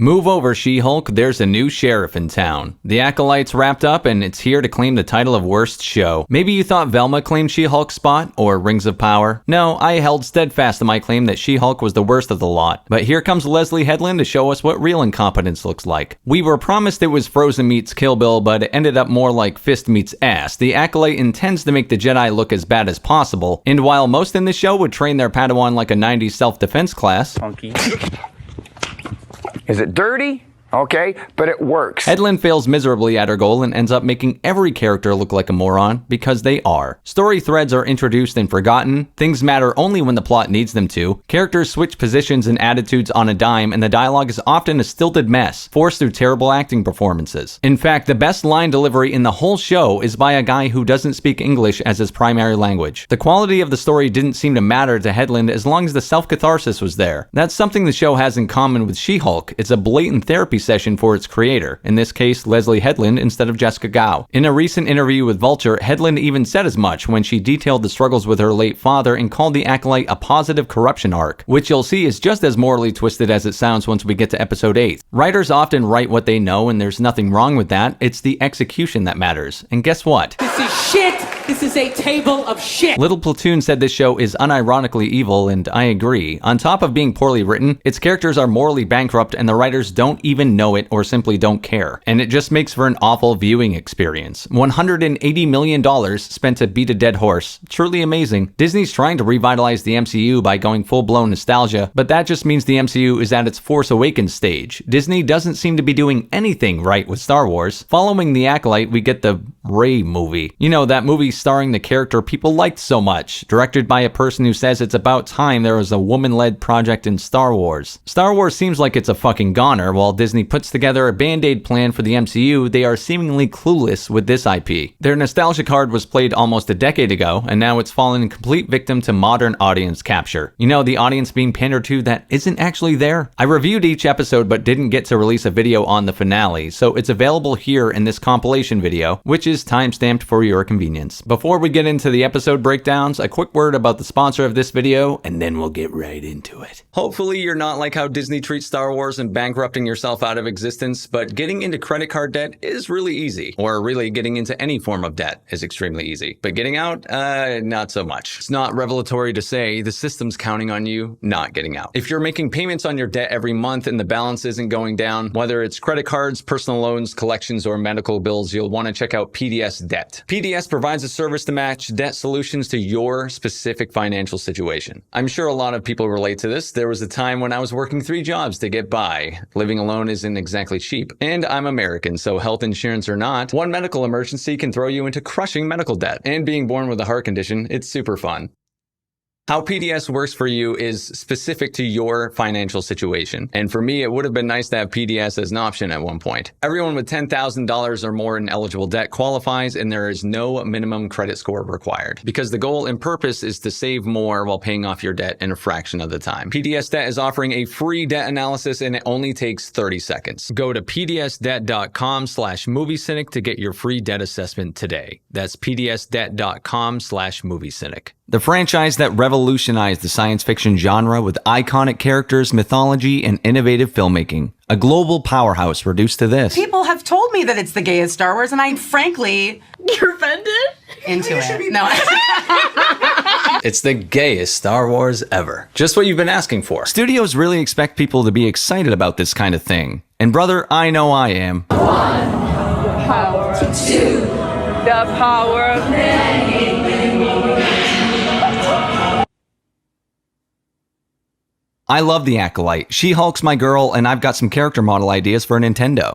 Move over, She-Hulk, there's a new sheriff in town. The Acolyte's wrapped up and it's here to claim the title of worst show. Maybe you thought Velma claimed She-Hulk's spot, or Rings of Power. No, I held steadfast to my claim that She-Hulk was the worst of the lot. But here comes Leslie Headland to show us what real incompetence looks like. We were promised it was Frozen meets Kill Bill, but it ended up more like Fist meets Ass. The Acolyte intends to make the Jedi look as bad as possible, and while most in the show would train their Padawan like a 90s self-defense class, funky. Is it dirty? Okay, but it works. Headland fails miserably at her goal and ends up making every character look like a moron, because they are. Story threads are introduced and forgotten, things matter only when the plot needs them to, characters switch positions and attitudes on a dime, and the dialogue is often a stilted mess, forced through terrible acting performances. In fact, the best line delivery in the whole show is by a guy who doesn't speak English as his primary language. The quality of the story didn't seem to matter to Headland as long as the self-catharsis was there. That's something the show has in common with She-Hulk. It's a blatant therapy session for its creator, in this case Leslie Headland instead of Jessica Gao. In a recent interview with Vulture, Headland even said as much when she detailed the struggles with her late father and called the Acolyte a positive corruption arc, which you'll see is just as morally twisted as it sounds once we get to episode 8. Writers often write what they know and there's nothing wrong with that, it's the execution that matters. And guess what? This is shit! This is a table of shit! Little Platoon said this show is unironically evil, and I agree. On top of being poorly written, its characters are morally bankrupt and the writers don't even know it or simply don't care. And it just makes for an awful viewing experience. $180 million spent to beat a dead horse. Truly amazing. Disney's trying to revitalize the MCU by going full-blown nostalgia, but that just means the MCU is at its Force Awakens stage. Disney doesn't seem to be doing anything right with Star Wars. Following the Acolyte, we get the Rey movie. You know, that movie starring the character people liked so much, directed by a person who says it's about time there was a woman-led project in Star Wars. Star Wars seems like it's a fucking goner. While Disney puts together a Band-Aid plan for the MCU, they are seemingly clueless with this IP. Their nostalgia card was played almost a decade ago, and now it's fallen complete victim to modern audience capture. You know, the audience being pandered to that isn't actually there. I reviewed each episode but didn't get to release a video on the finale, so it's available here in this compilation video, which is timestamped for your convenience. Before we get into the episode breakdowns, a quick word about the sponsor of this video, and then we'll get right into it. Hopefully you're not like how Disney treats Star Wars and bankrupting yourself out of existence, but getting into credit card debt is really easy. Or really getting into any form of debt is extremely easy. But getting out, not so much. It's not revelatory to say the system's counting on you not getting out. If you're making payments on your debt every month and the balance isn't going down, whether it's credit cards, personal loans, collections, or medical bills, you'll want to check out PDS Debt. PDS provides a service to match debt solutions to your specific financial situation. I'm sure a lot of people relate to this. There was a time when I was working 3 jobs to get by. Living alone isn't exactly cheap. And I'm American, so health insurance or not, one medical emergency can throw you into crushing medical debt. And being born with a heart condition, it's super fun. How PDS works for you is specific to your financial situation. And for me, it would have been nice to have PDS as an option at one point. Everyone with $10,000 or more in eligible debt qualifies, and there is no minimum credit score required. Because the goal and purpose is to save more while paying off your debt in a fraction of the time. PDS Debt is offering a free debt analysis, and it only takes 30 seconds. Go to pdsdebt.com/moviecynic to get your free debt assessment today. That's pdsdebt.com/moviecynic. The franchise that revolutionized the science fiction genre with iconic characters, mythology, and innovative filmmaking. A global powerhouse reduced to this. People have told me that it's the gayest Star Wars, and I frankly... You're offended? Into it. No. It's the gayest Star Wars ever. Just what you've been asking for. Studios really expect people to be excited about this kind of thing. And brother, I know I am. 1. Power. 2. The power of many. I love the Acolyte. She-Hulk's my girl, and I've got some character model ideas for Nintendo.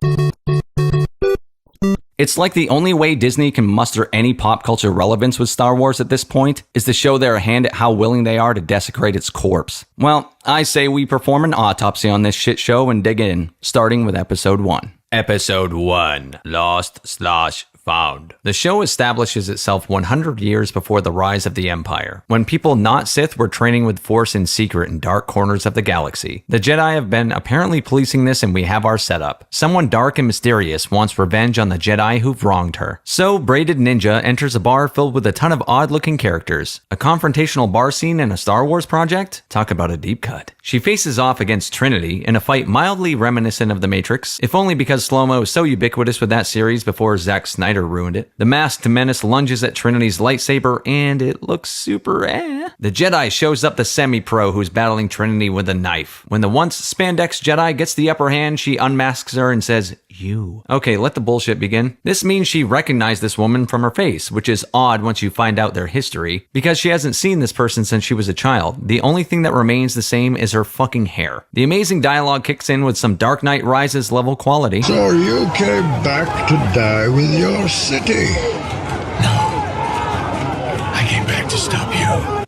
It's like the only way Disney can muster any pop culture relevance with Star Wars at this point is to show their hand at how willing they are to desecrate its corpse. Well, I say we perform an autopsy on this shit show and dig in, starting with episode 1. Episode 1, Lost/Found. found. The show establishes itself 100 years before the rise of the Empire, when people not Sith were training with Force in secret in dark corners of the galaxy. The Jedi have been apparently policing this, and we have our setup. Someone dark and mysterious wants revenge on the Jedi who've wronged her. So, Braided Ninja enters a bar filled with a ton of odd-looking characters. A confrontational bar scene in a Star Wars project? Talk about a deep cut. She faces off against Trinity in a fight mildly reminiscent of The Matrix, if only because slow-mo is so ubiquitous with that series before Zack Snyder ruined it. The masked menace lunges at Trinity's lightsaber, and it looks super The Jedi shows up the semi-pro who's battling Trinity with a knife. When the once spandex Jedi gets the upper hand, she unmasks her and says, "You." Okay, let the bullshit begin. This means she recognized this woman from her face, which is odd once you find out their history, because she hasn't seen this person since she was a child. The only thing that remains the same is her fucking hair. The amazing dialogue kicks in with some Dark Knight Rises level quality. So you came back to die with your city? I came back to stop you.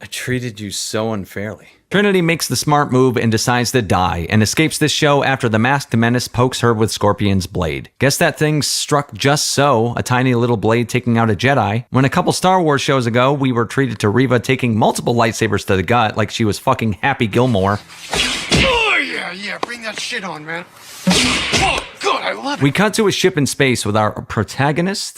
I treated you so unfairly. Trinity makes the smart move and decides to die, and escapes this show after the masked menace pokes her with Scorpion's blade. Guess that thing struck just so, a tiny little blade taking out a Jedi. When a couple Star Wars shows ago, we were treated to Reva taking multiple lightsabers to the gut like she was fucking Happy Gilmore. Oh, yeah, bring that shit on, man. Oh, God, I love it. We cut to a ship in space with our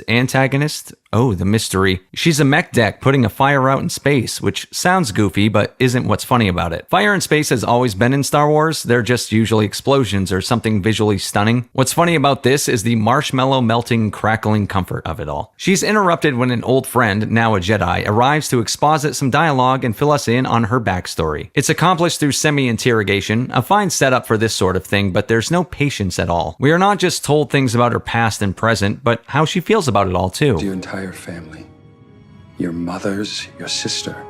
antagonist? Oh, the mystery. She's a mech deck putting a fire out in space, which sounds goofy, but isn't what's funny about it. Fire in space has always been in Star Wars. They're just usually explosions or something visually stunning. What's funny about this is the marshmallow melting, crackling comfort of it all. She's interrupted when an old friend, now a Jedi, arrives to exposit some dialogue and fill us in on her backstory. It's accomplished through semi-interrogation, a fine setup for this sort of thing, but there's no patience at all. We are not just told things about her past and present, but how she feels about it all too. Your entire family, your mothers, your sister,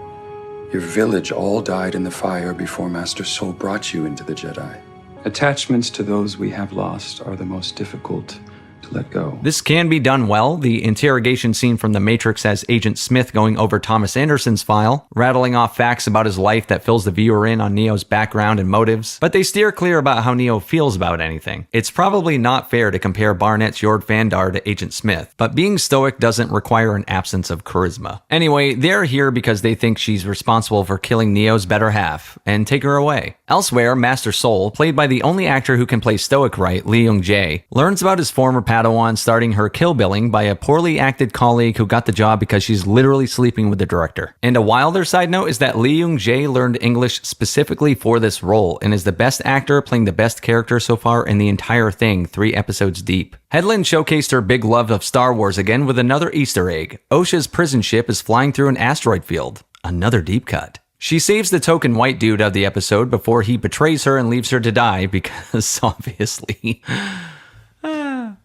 your village all died in the fire before Master Soul brought you into the Jedi. Attachments to those we have lost are the most difficult to let go. This can be done well. The interrogation scene from The Matrix has Agent Smith going over Thomas Anderson's file, rattling off facts about his life that fills the viewer in on Neo's background and motives, but they steer clear about how Neo feels about anything. It's probably not fair to compare Barnett's Jord Fandar to Agent Smith, but being stoic doesn't require an absence of charisma. Anyway, they're here because they think she's responsible for killing Neo's better half, and take her away. Elsewhere, Master Soul, played by the only actor who can play stoic right, Lee Young-jae, learns about his former Padawan starting her kill billing by a poorly acted colleague who got the job because she's literally sleeping with the director. And a wilder side note is that Lee Young-jae learned English specifically for this role and is the best actor playing the best character so far in the entire thing, 3 episodes deep. Headland showcased her big love of Star Wars again with another Easter egg. Osha's prison ship is flying through an asteroid field. Another deep cut. She saves the token white dude of the episode before he betrays her and leaves her to die because, obviously...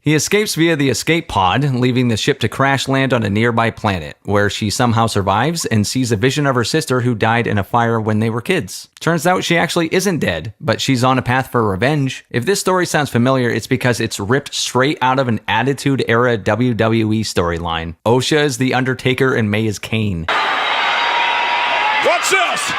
He escapes via the escape pod, leaving the ship to crash land on a nearby planet, where she somehow survives and sees a vision of her sister who died in a fire when they were kids. Turns out she actually isn't dead, but she's on a path for revenge. If this story sounds familiar, it's because it's ripped straight out of an Attitude Era WWE storyline. Osha is the Undertaker and May is Kane. What's this?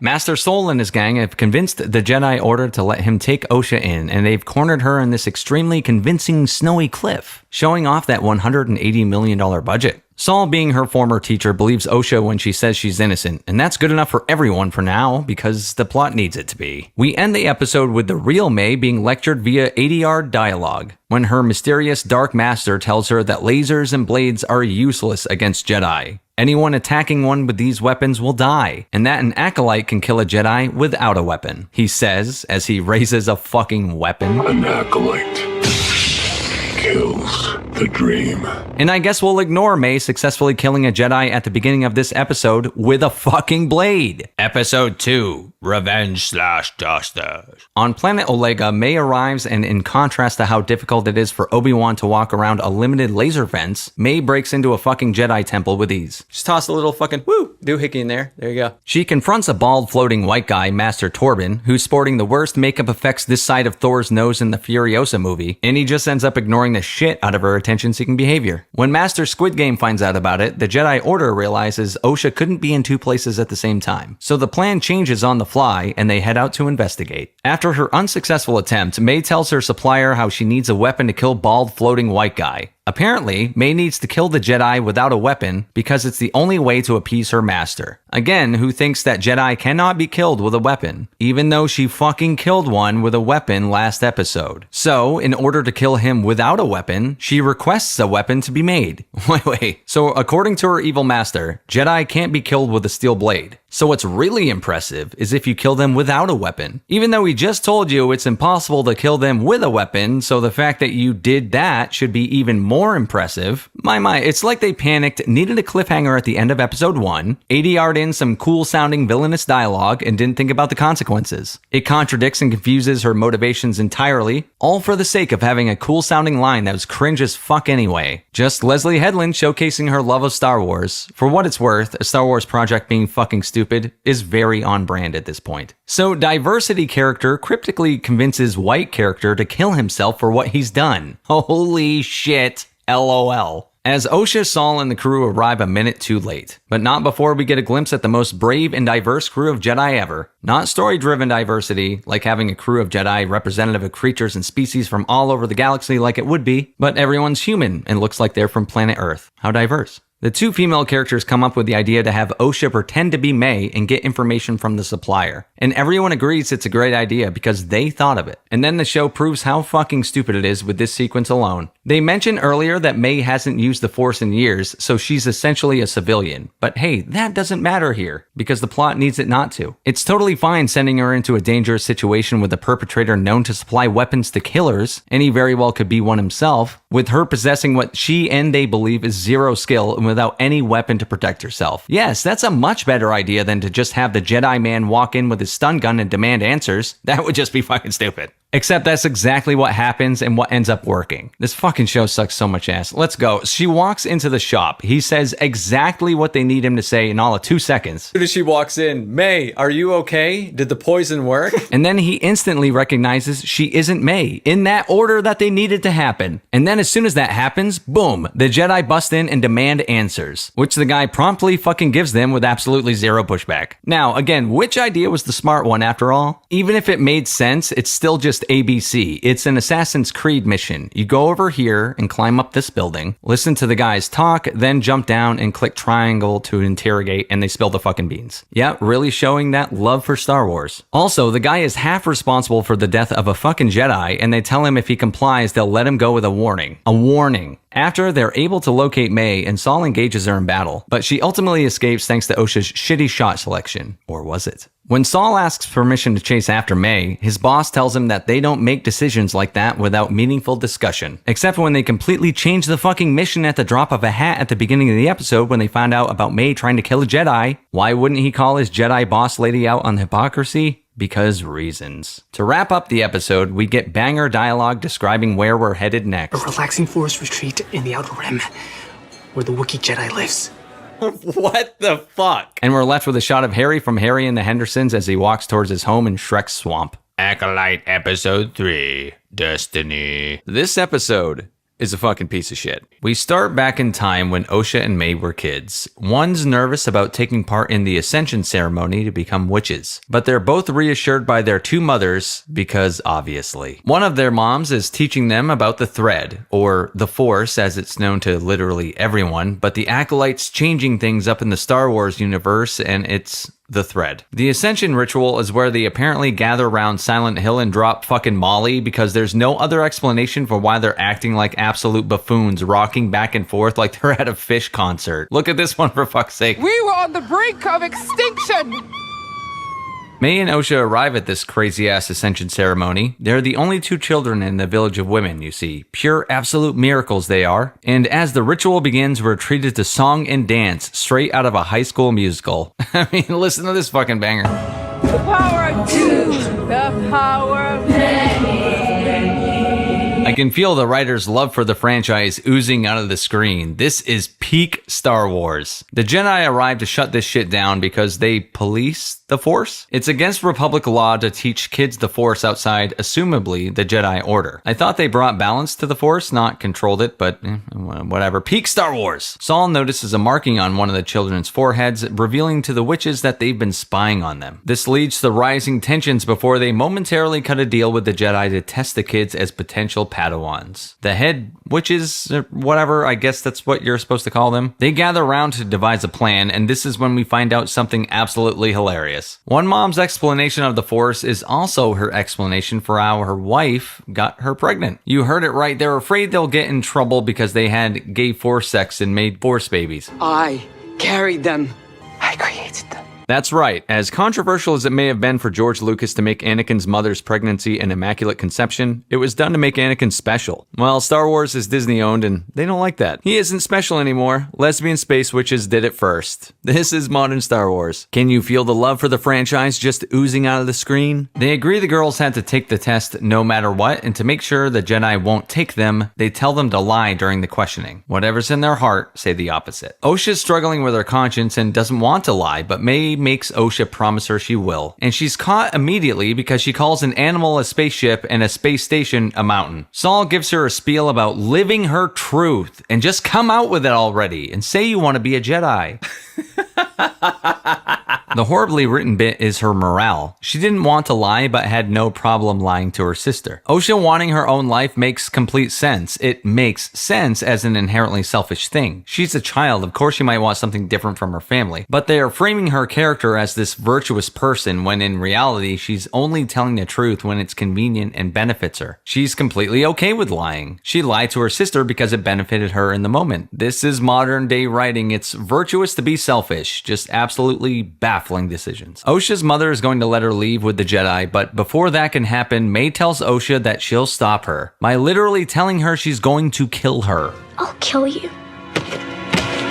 Master Soul and his gang have convinced the Jedi Order to let him take Osha in, and they've cornered her in this extremely convincing snowy cliff, showing off that $180 million budget. Saul, being her former teacher, believes Osha when she says she's innocent, and that's good enough for everyone for now, because the plot needs it to be. We end the episode with the real May being lectured via ADR dialogue, when her mysterious Dark Master tells her that lasers and blades are useless against Jedi. Anyone attacking one with these weapons will die, and that an Acolyte can kill a Jedi without a weapon, he says as he raises a fucking weapon. An Acolyte kills the dream. And I guess we'll ignore May successfully killing a Jedi at the beginning of this episode with a fucking blade. Episode 2, Revenge/Justice. On planet Olega, May arrives, and in contrast to how difficult it is for Obi-Wan to walk around a limited laser fence, May breaks into a fucking Jedi temple with ease. Just toss a little fucking doohickey in there. There you go. She confronts a bald floating white guy, Master Torben, who's sporting the worst makeup effects this side of Thor's nose in the Furiosa movie, and he just ends up ignoring the shit out of her attention-seeking behavior. When Master Squid Game finds out about it, the Jedi Order realizes Osha couldn't be in two places at the same time. So the plan changes on the fly, and they head out to investigate. After her unsuccessful attempt, May tells her supplier how she needs a weapon to kill bald floating white guy. Apparently, May needs to kill the Jedi without a weapon because it's the only way to appease her master. Again, who thinks that Jedi cannot be killed with a weapon, even though she fucking killed one with a weapon last episode. So, in order to kill him without a weapon, she requests a weapon to be made. Wait. So, according to her evil master, Jedi can't be killed with a steel blade. So what's really impressive is if you kill them without a weapon. Even though we just told you it's impossible to kill them with a weapon, so the fact that you did that should be even more impressive. My, it's like they panicked, needed a cliffhanger at the end of episode 1, ADR'd in some cool sounding villainous dialogue, and didn't think about the consequences. It contradicts and confuses her motivations entirely, all for the sake of having a cool sounding line that was cringe as fuck anyway. Just Leslie Headland showcasing her love of Star Wars. For what it's worth, a Star Wars project being fucking stupid is very on brand at this point. So diversity character cryptically convinces white character to kill himself for what he's done. Holy shit, LOL. As Osha, Saul, and the crew arrive a minute too late, but not before we get a glimpse at the most brave and diverse crew of Jedi ever. Not story-driven diversity, like having a crew of Jedi representative of creatures and species from all over the galaxy like it would be, but everyone's human and looks like they're from planet Earth. How diverse. The two female characters come up with the idea to have Osha pretend to be May and get information from the supplier. And everyone agrees it's a great idea because they thought of it. And then the show proves how fucking stupid it is with this sequence alone. They mentioned earlier that May hasn't used the Force in years, so she's essentially a civilian. But hey, that doesn't matter here, because the plot needs it not to. It's totally fine sending her into a dangerous situation with a perpetrator known to supply weapons to killers, and he very well could be one himself, with her possessing what she and they believe is zero skill and without any weapon to protect herself. Yes, that's a much better idea than to just have the Jedi man walk in with his stun gun and demand answers. That would just be fucking stupid. Except that's exactly what happens and what ends up working. This fucking show sucks so much ass. Let's go. She walks into the shop. He says exactly what they need him to say in all of 2 seconds. As soon as she walks in, May, are you okay? Did the poison work? And then he instantly recognizes she isn't May, in that order that they needed to happen. And then as soon as that happens, boom, the Jedi bust in and demand answers, which the guy promptly fucking gives them with absolutely zero pushback. Now, again, which idea was the smart one after all? Even if it made sense, it's still just ABC. It's an Assassin's Creed mission. You go over here and climb up this building, listen to the guys talk, then jump down and click triangle to interrogate, and they spill the fucking beans. Yeah, really showing that love for Star Wars. Also, the guy is half responsible for the death of a fucking Jedi, and they tell him if he complies, they'll let him go with a warning. A warning. After, they're able to locate May, and Saul engages her in battle, but she ultimately escapes thanks to Osha's shitty shot selection. Or was it? When Saul asks permission to chase after May, his boss tells him that they don't make decisions like that without meaningful discussion. Except when they completely change the fucking mission at the drop of a hat at the beginning of the episode when they found out about May trying to kill a Jedi. Why wouldn't he call his Jedi boss lady out on hypocrisy? Because reasons. To wrap up the episode, we get banger dialogue describing where we're headed next. A relaxing forest retreat in the Outer Rim, where the Wookiee Jedi lives. What the fuck? And we're left with a shot of Harry from Harry and the Hendersons as he walks towards his home in Shrek's swamp. Acolyte Episode 3, Destiny. This episode is a fucking piece of shit. We start back in time when Osha and May were kids. One's nervous about taking part in the Ascension ceremony to become witches, but they're both reassured by their two mothers because obviously. One of their moms is teaching them about the thread, or the Force as it's known to literally everyone, but the Acolyte's changing things up in the Star Wars universe and it's the thread. The Ascension ritual is where they apparently gather around Silent Hill and drop fucking Molly because there's no other explanation for why they're acting like absolute buffoons, rocking back and forth like they're at a Fish concert. Look at this one for fuck's sake. We were on the brink of extinction! May and Osha arrive at this crazy-ass Ascension ceremony. They're the only two children in the Village of Women, you see. Pure absolute miracles they are. And as the ritual begins, we're treated to song and dance straight out of a high school musical. I mean, listen to this fucking banger. The power of two, the power of many. I can feel the writer's love for the franchise oozing out of the screen. This is peak Star Wars. The Jedi arrive to shut this shit down because they police the Force? It's against Republic law to teach kids the Force outside, assumably, the Jedi Order. I thought they brought balance to the Force, not controlled it, but whatever. Peak Star Wars! Saul notices a marking on one of the children's foreheads, revealing to the witches that they've been spying on them. This leads to rising tensions before they momentarily cut a deal with the Jedi to test the kids as potential Padawans. The head witches, or whatever, I guess that's what you're supposed to call them, they gather around to devise a plan, and this is when we find out something absolutely hilarious. One mom's explanation of the Force is also her explanation for how her wife got her pregnant. You heard it right, they're afraid they'll get in trouble because they had gay Force sex and made Force babies. I carried them. I created them. That's right. As controversial as it may have been for George Lucas to make Anakin's mother's pregnancy an immaculate conception, it was done to make Anakin special. Well, Star Wars is Disney-owned, and they don't like that. He isn't special anymore. Lesbian space witches did it first. This is modern Star Wars. Can you feel the love for the franchise just oozing out of the screen? They agree the girls had to take the test no matter what, and to make sure the Jedi won't take them, they tell them to lie during the questioning. Whatever's in their heart, say the opposite. Osha's struggling with her conscience and doesn't want to lie, but May makes Osha promise her she will. And she's caught immediately because she calls an animal a spaceship and a space station a mountain. Saul gives her a spiel about living her truth and just come out with it already and say you want to be a Jedi. The horribly written bit is her morale. She didn't want to lie, but had no problem lying to her sister. Osha wanting her own life makes complete sense. It makes sense as an inherently selfish thing. She's a child, of course she might want something different from her family, but they are framing her character as this virtuous person when in reality she's only telling the truth when it's convenient and benefits her. She's completely okay with lying. She lied to her sister because it benefited her in the moment. This is modern day writing. It's virtuous to be selfish, just absolutely baffling decisions. Osha's mother is going to let her leave with the Jedi, but before that can happen, May tells Osha that she'll stop her by literally telling her she's going to kill her. I'll kill you.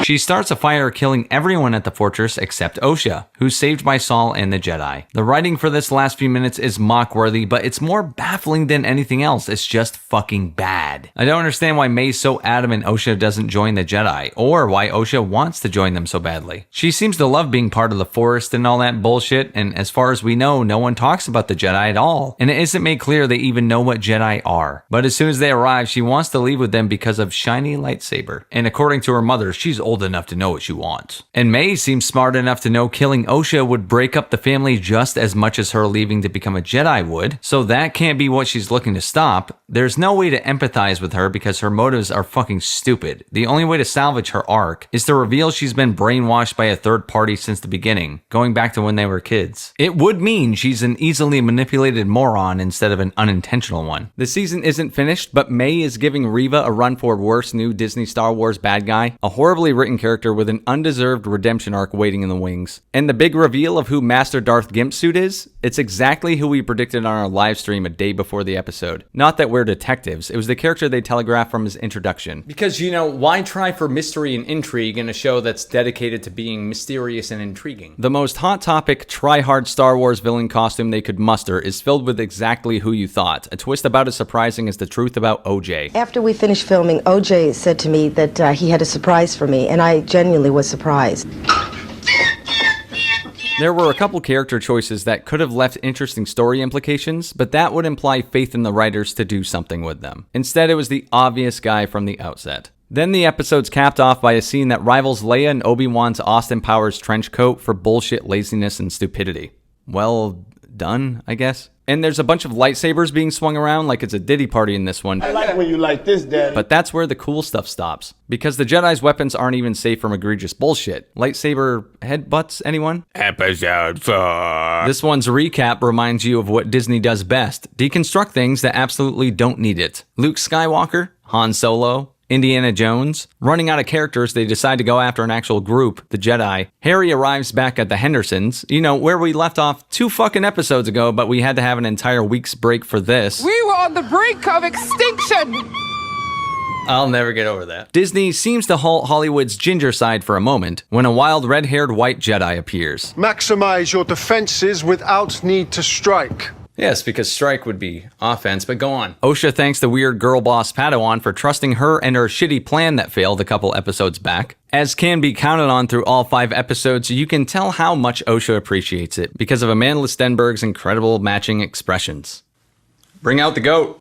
She starts a fire killing everyone at the fortress except Osha, who's saved by Saul and the Jedi. The writing for this last few minutes is mock-worthy, but it's more baffling than anything else. It's just fucking bad. I don't understand why May's so adamant Osha doesn't join the Jedi, or why Osha wants to join them so badly. She seems to love being part of the forest and all that bullshit, and as far as we know, no one talks about the Jedi at all, and it isn't made clear they even know what Jedi are. But as soon as they arrive, she wants to leave with them because of shiny lightsaber, and according to her mother, she's old enough to know what she wants. And May seems smart enough to know killing Osha would break up the family just as much as her leaving to become a Jedi would, so that can't be what she's looking to stop. There's no way to empathize with her because her motives are fucking stupid. The only way to salvage her arc is to reveal she's been brainwashed by a third party since the beginning, going back to when they were kids. It would mean she's an easily manipulated moron instead of an unintentional one. The season isn't finished, but May is giving Reva a run for worst new Disney Star Wars bad guy, a horribly written character with an undeserved redemption arc waiting in the wings. And the big reveal of who Master Darth Gimp Suit is? It's exactly who we predicted on our live stream a day before the episode. Not that we're detectives, it was the character they telegraphed from his introduction. Because, you know, why try for mystery and intrigue in a show that's dedicated to being mysterious and intriguing? The most hot topic, try-hard Star Wars villain costume they could muster is filled with exactly who you thought. A twist about as surprising as the truth about OJ. After we finished filming, OJ said to me that he had a surprise for me, and I genuinely was surprised. There were a couple character choices that could have left interesting story implications, but that would imply faith in the writers to do something with them. Instead, it was the obvious guy from the outset. Then the episode's capped off by a scene that rivals Leia and Obi-Wan's Austin Powers trench coat for bullshit laziness and stupidity. Well done, I guess. And there's a bunch of lightsabers being swung around like it's a Diddy party in this one. I like when you like this, Dad. But that's where the cool stuff stops. Because the Jedi's weapons aren't even safe from egregious bullshit. Lightsaber headbutts, anyone? Episode 4. This one's recap reminds you of what Disney does best. Deconstruct things that absolutely don't need it. Luke Skywalker, Han Solo, Indiana Jones. Running out of characters, they decide to go after an actual group, the Jedi. Harry arrives back at the Hendersons, you know, where we left off 2 fucking episodes ago, but we had to have an entire week's break for this. We were on the brink of extinction! I'll never get over that. Disney seems to halt Hollywood's ginger side for a moment when a wild red-haired white Jedi appears. Maximize your defenses without need to strike. Yes, because strike would be offense, but go on. Osha thanks the weird girl boss Padawan for trusting her and her shitty plan that failed a couple episodes back. As can be counted on through all 5 episodes, you can tell how much Osha appreciates it because of Amanda Stenberg's incredible matching expressions. Bring out the goat.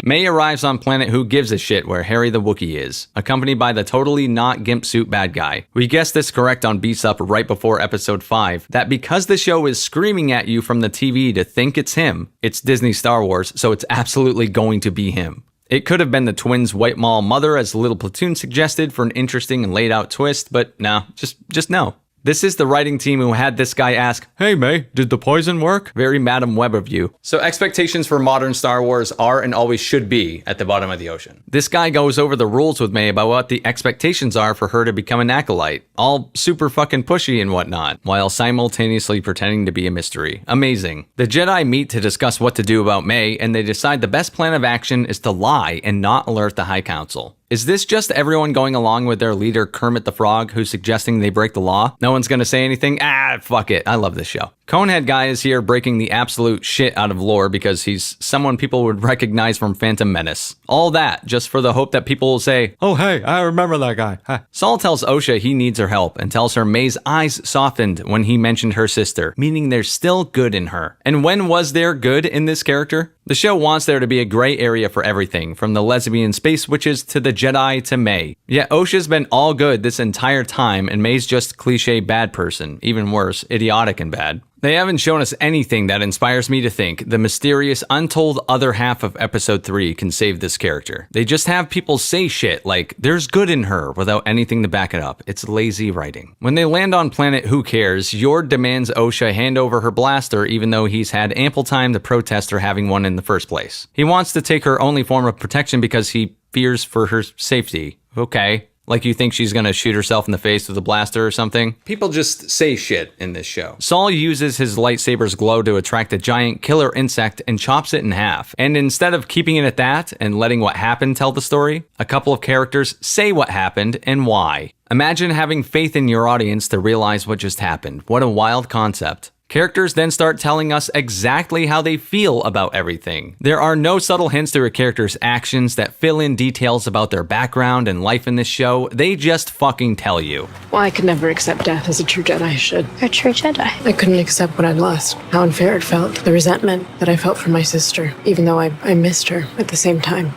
May arrives on planet Who Gives a Shit where Harry the Wookiee is, accompanied by the totally not gimp suit bad guy. We guessed this correct on BSUP right before episode 5, that because the show is screaming at you from the TV to think it's him, it's Disney Star Wars, so it's absolutely going to be him. It could have been the twins' White Mall mother as Little Platoon suggested for an interesting and laid out twist, but no, just no. This is the writing team who had this guy ask, "Hey May, did the poison work?" Very Madam Web of you. So expectations for modern Star Wars are and always should be at the bottom of the ocean. This guy goes over the rules with May about what the expectations are for her to become an acolyte, all super fucking pushy and whatnot, while simultaneously pretending to be a mystery. Amazing. The Jedi meet to discuss what to do about May, and they decide the best plan of action is to lie and not alert the High Council. Is this just everyone going along with their leader Kermit the Frog, who's suggesting they break the law? No one's gonna say anything? Fuck it. I love this show. Conehead Guy is here breaking the absolute shit out of lore because he's someone people would recognize from Phantom Menace. All that just for the hope that people will say, "Oh hey, I remember that guy." Saul tells Osha he needs her help and tells her May's eyes softened when he mentioned her sister, meaning there's still good in her. And when was there good in this character? The show wants there to be a gray area for everything, from the lesbian space witches to the Jedi to May. Yet Osha's been all good this entire time and May's just cliche bad person, even worse, idiotic and bad. They haven't shown us anything that inspires me to think the mysterious, untold other half of episode 3 can save this character. They just have people say shit like, "There's good in her," without anything to back it up. It's lazy writing. When they land on planet Who Cares, Yord demands Osha hand over her blaster even though he's had ample time to protest her having one in the first place. He wants to take her only form of protection because he fears for her safety. Okay. Like you think she's gonna shoot herself in the face with a blaster or something? People just say shit in this show. Saul uses his lightsaber's glow to attract a giant killer insect and chops it in half. And instead of keeping it at that and letting what happened tell the story, a couple of characters say what happened and why. Imagine having faith in your audience to realize what just happened. What a wild concept. Characters then start telling us exactly how they feel about everything. There are no subtle hints through a character's actions that fill in details about their background and life in this show. They just fucking tell you. Well, I could never accept death as a true Jedi should. A true Jedi? I couldn't accept what I'd lost, how unfair it felt, the resentment that I felt for my sister, even though I missed her at the same time.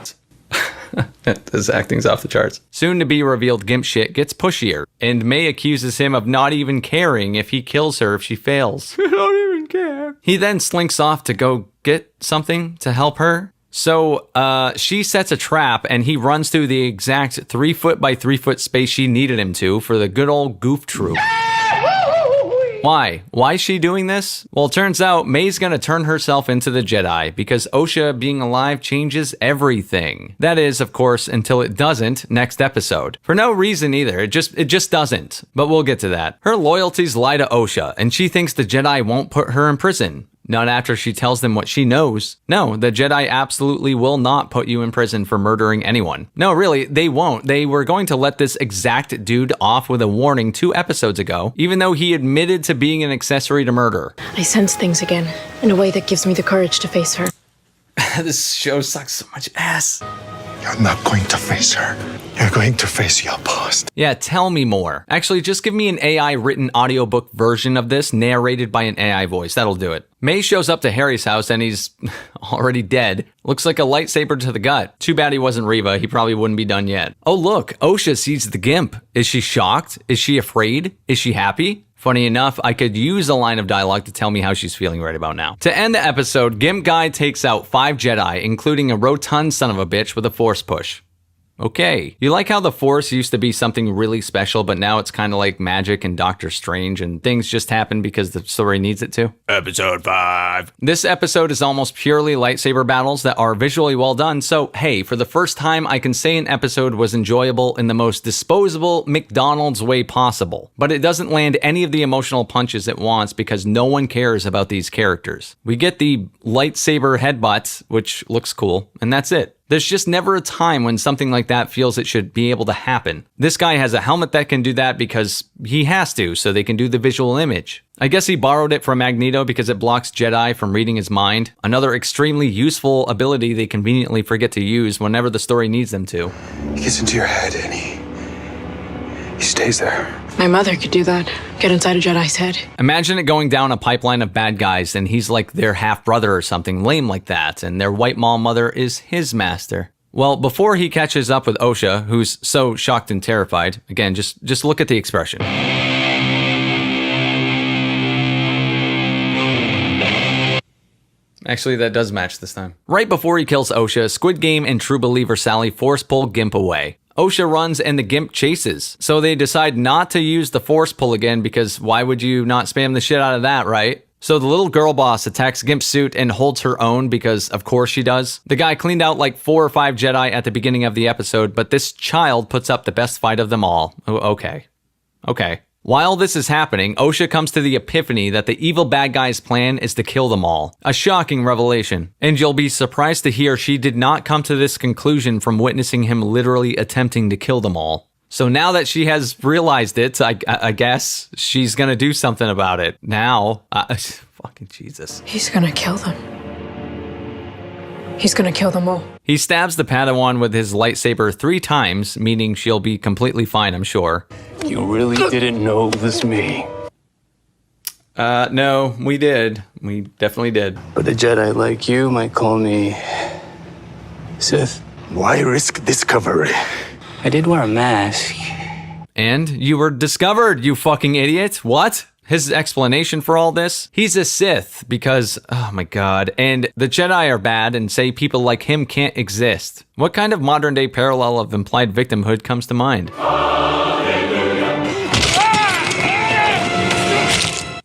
His acting's off the charts. Soon to be revealed gimp shit gets pushier, and May accuses him of not even caring if he kills her if she fails. I don't even care. He then slinks off to go get something to help her. So, she sets a trap and he runs through the exact 3 foot by 3 foot space she needed him to for the good old goof troop. Why? Why is she doing this? Well, it turns out May's gonna turn herself into the Jedi because Osha being alive changes everything. That is, of course, until it doesn't next episode. For no reason either, it just doesn't. But we'll get to that. Her loyalties lie to Osha, and she thinks the Jedi won't put her in prison. Not after she tells them what she knows. No, the Jedi absolutely will not put you in prison for murdering anyone. No, really, they won't. They were going to let this exact dude off with a warning 2 episodes ago, even though he admitted to being an accessory to murder. I sense things again, in a way that gives me the courage to face her. This show sucks so much ass. You're not going to face her. You're going to face your past. Yeah, tell me more. Actually, just give me an AI-written audiobook version of this, narrated by an AI voice. That'll do it. May shows up to Harry's house and he's already dead. Looks like a lightsaber to the gut. Too bad he wasn't Reva. He probably wouldn't be done yet. Oh look, Osha sees the gimp. Is she shocked? Is she afraid? Is she happy? Funny enough, I could use a line of dialogue to tell me how she's feeling right about now. To end the episode, Gimp Guy takes out 5 Jedi, including a rotund son of a bitch with a force push. Okay. You like how the Force used to be something really special, but now it's kind of like magic and Doctor Strange, and things just happen because the story needs it to? Episode 5. This episode is almost purely lightsaber battles that are visually well done, so hey, for the first time, I can say an episode was enjoyable in the most disposable McDonald's way possible. But it doesn't land any of the emotional punches it wants because no one cares about these characters. We get the lightsaber headbutts, which looks cool, and that's it. There's just never a time when something like that feels it should be able to happen. This guy has a helmet that can do that because he has to, so they can do the visual image. I guess he borrowed it from Magneto because it blocks Jedi from reading his mind. Another extremely useful ability they conveniently forget to use whenever the story needs them to. He gets into your head and he stays there. My mother could do that. Get inside a Jedi's head. Imagine it going down a pipeline of bad guys and he's like their half-brother or something lame like that, and their white mall mother is his master. Well, before he catches up with Osha, who's so shocked and terrified, again, just look at the expression. Actually, that does match this time. Right before he kills Osha, Squid Game and True Believer Sally force pull Gimp away. Osha runs and the Gimp chases, so they decide not to use the force pull again because why would you not spam the shit out of that, right? So the little girl boss attacks Gimp's suit and holds her own because of course she does. The guy cleaned out like 4 or 5 Jedi at the beginning of the episode, but this child puts up the best fight of them all. Okay. While this is happening, Osha comes to the epiphany that the evil bad guy's plan is to kill them all. A shocking revelation. And you'll be surprised to hear she did not come to this conclusion from witnessing him literally attempting to kill them all. So now that she has realized it, I guess she's gonna do something about it. Now, fucking Jesus. He's gonna kill them. He's gonna kill them all. He stabs the Padawan with his lightsaber 3 times, meaning she'll be completely fine, I'm sure. You really didn't know it was me. No, we did. We definitely did. But a Jedi like you might call me Sith. Why risk discovery? I did wear a mask. And you were discovered, you fucking idiot. What? His explanation for all this? He's a Sith because, oh my god, and the Jedi are bad and say people like him can't exist. What kind of modern day parallel of implied victimhood comes to mind?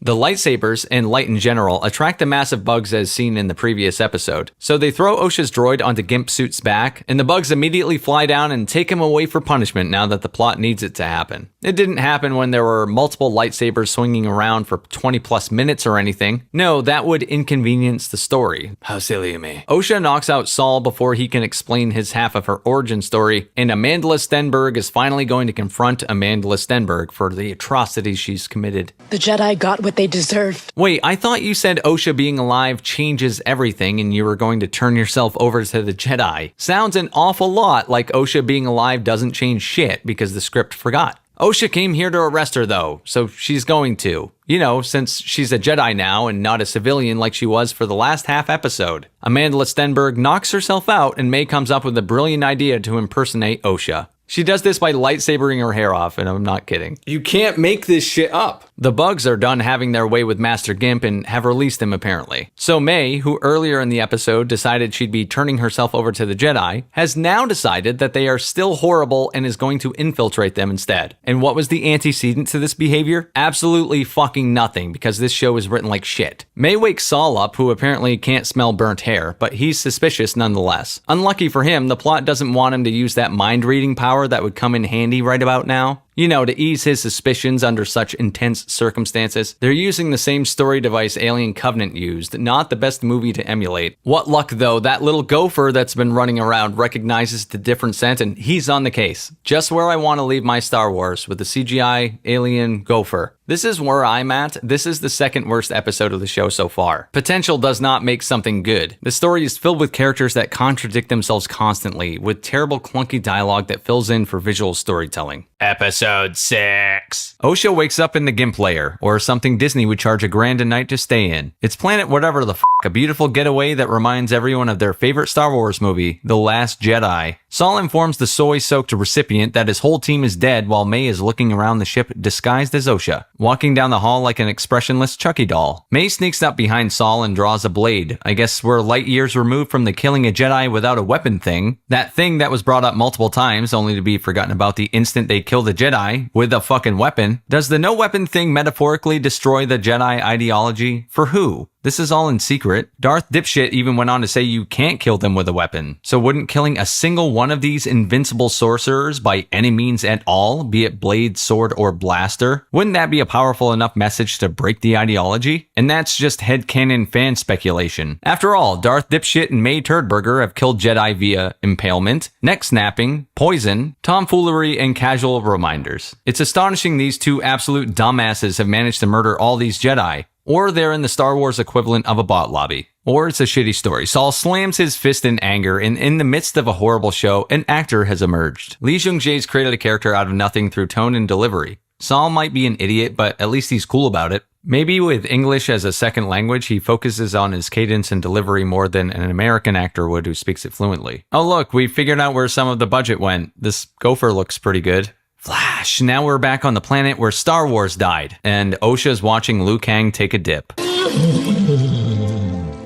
The lightsabers, and light in general, attract the massive bugs as seen in the previous episode. So they throw Osha's droid onto Gimp Suit's back, and the bugs immediately fly down and take him away for punishment now that the plot needs it to happen. It didn't happen when there were multiple lightsabers swinging around for 20 plus minutes or anything. No, that would inconvenience the story. How silly of me. Osha knocks out Saul before he can explain his half of her origin story, and Amandla Stenberg is finally going to confront Amandla Stenberg for the atrocities she's committed. The Jedi got what they deserved. Wait, I thought you said Osha being alive changes everything and you were going to turn yourself over to the Jedi. Sounds an awful lot like Osha being alive doesn't change shit because the script forgot. Osha came here to arrest her though, so she's going to. You know, since she's a Jedi now and not a civilian like she was for the last half episode. Amandla Stenberg knocks herself out and May comes up with a brilliant idea to impersonate Osha. She does this by lightsabering her hair off, and I'm not kidding. You can't make this shit up. The bugs are done having their way with Master Gimp and have released him apparently. So May, who earlier in the episode decided she'd be turning herself over to the Jedi, has now decided that they are still horrible and is going to infiltrate them instead. And what was the antecedent to this behavior? Absolutely fucking nothing, because this show is written like shit. May wakes Saul up, who apparently can't smell burnt hair, but he's suspicious nonetheless. Unlucky for him, the plot doesn't want him to use that mind-reading power that would come in handy right about now. You know, to ease his suspicions under such intense circumstances. They're using the same story device Alien Covenant used, not the best movie to emulate. What luck though, that little gopher that's been running around recognizes the different scent and he's on the case. Just where I want to leave my Star Wars, with the CGI alien gopher. This is where I'm at. This is the second worst episode of the show so far. Potential does not make something good. The story is filled with characters that contradict themselves constantly, with terrible clunky dialogue that fills in for visual storytelling. Episode 6. Osha wakes up in the Gimp lair, or something Disney would charge $1,000 a night to stay in. It's planet whatever the f***, a beautiful getaway that reminds everyone of their favorite Star Wars movie, The Last Jedi. Saul informs the soy-soaked recipient that his whole team is dead while May is looking around the ship disguised as Osha, walking down the hall like an expressionless Chucky doll. May sneaks up behind Saul and draws a blade. I guess we're light years removed from the killing a Jedi without a weapon thing. That thing that was brought up multiple times only to be forgotten about the instant they kill the Jedi with a fucking weapon. Does the no weapon thing metaphorically destroy the Jedi ideology? For who? This is all in secret. Darth Dipshit even went on to say you can't kill them with a weapon. So wouldn't killing a single one of these invincible sorcerers by any means at all, be it blade, sword, or blaster, wouldn't that be a powerful enough message to break the ideology? And that's just headcanon fan speculation. After all, Darth Dipshit and May Turdburger have killed Jedi via impalement, neck snapping, poison, tomfoolery, and casual reminders. It's astonishing these two absolute dumbasses have managed to murder all these Jedi. Or they're in the Star Wars equivalent of a bot lobby. Or it's a shitty story. Saul slams his fist in anger, and in the midst of a horrible show, an actor has emerged. Lee Jung-jae's created a character out of nothing through tone and delivery. Saul might be an idiot, but at least he's cool about it. Maybe with English as a second language, he focuses on his cadence and delivery more than an American actor would who speaks it fluently. Oh look, we figured out where some of the budget went. This gopher looks pretty good. Flash, now we're back on the planet where Star Wars died, and Osha's watching Liu Kang take a dip.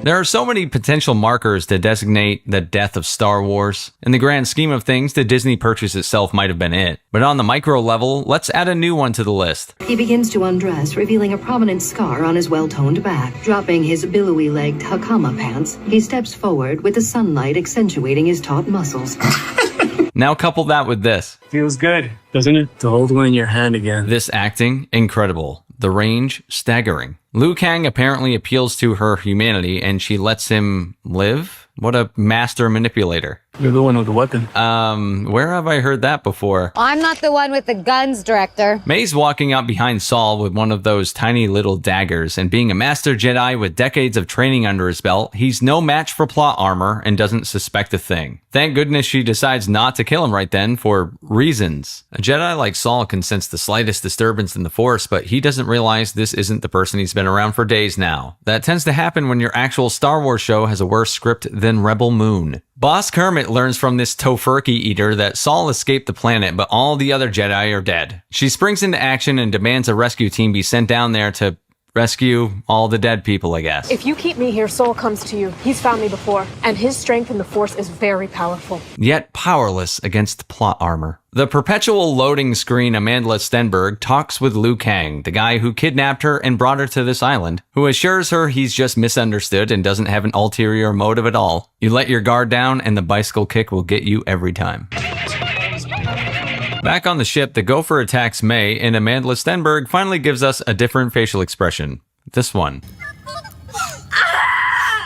There are so many potential markers to designate the death of Star Wars. In the grand scheme of things, the Disney purchase itself might have been it. But on the micro level, let's add a new one to the list. He begins to undress, revealing a prominent scar on his well-toned back. Dropping his billowy-legged hakama pants, he steps forward with the sunlight accentuating his taut muscles. Now couple that with this. Feels good, doesn't it? To hold one in your hand again. This acting, incredible. The range, staggering. Liu Kang apparently appeals to her humanity and she lets him live? What a master manipulator. You're the one with the weapon. Where have I heard that before? I'm not the one with the guns, director. May's walking out behind Saul with one of those tiny little daggers, and being a master Jedi with decades of training under his belt, he's no match for plot armor and doesn't suspect a thing. Thank goodness she decides not to kill him right then for reasons. A Jedi like Saul can sense the slightest disturbance in the Force, but he doesn't realize this isn't the person he's been around for days now. That tends to happen when your actual Star Wars show has a worse script than Rebel Moon. Boss Kermit learns from this tofurkey eater that Saul escaped the planet, but all the other Jedi are dead. She springs into action and demands a rescue team be sent down there to rescue all the dead people, I guess. If you keep me here, Saul comes to you. He's found me before, and his strength in the Force is very powerful. Yet powerless against plot armor. The perpetual loading screen Amandla Stenberg talks with Liu Kang, the guy who kidnapped her and brought her to this island, who assures her he's just misunderstood and doesn't have an ulterior motive at all. You let your guard down and the bicycle kick will get you every time. Back on the ship, the gopher attacks May, and Amandla Stenberg finally gives us a different facial expression. This one.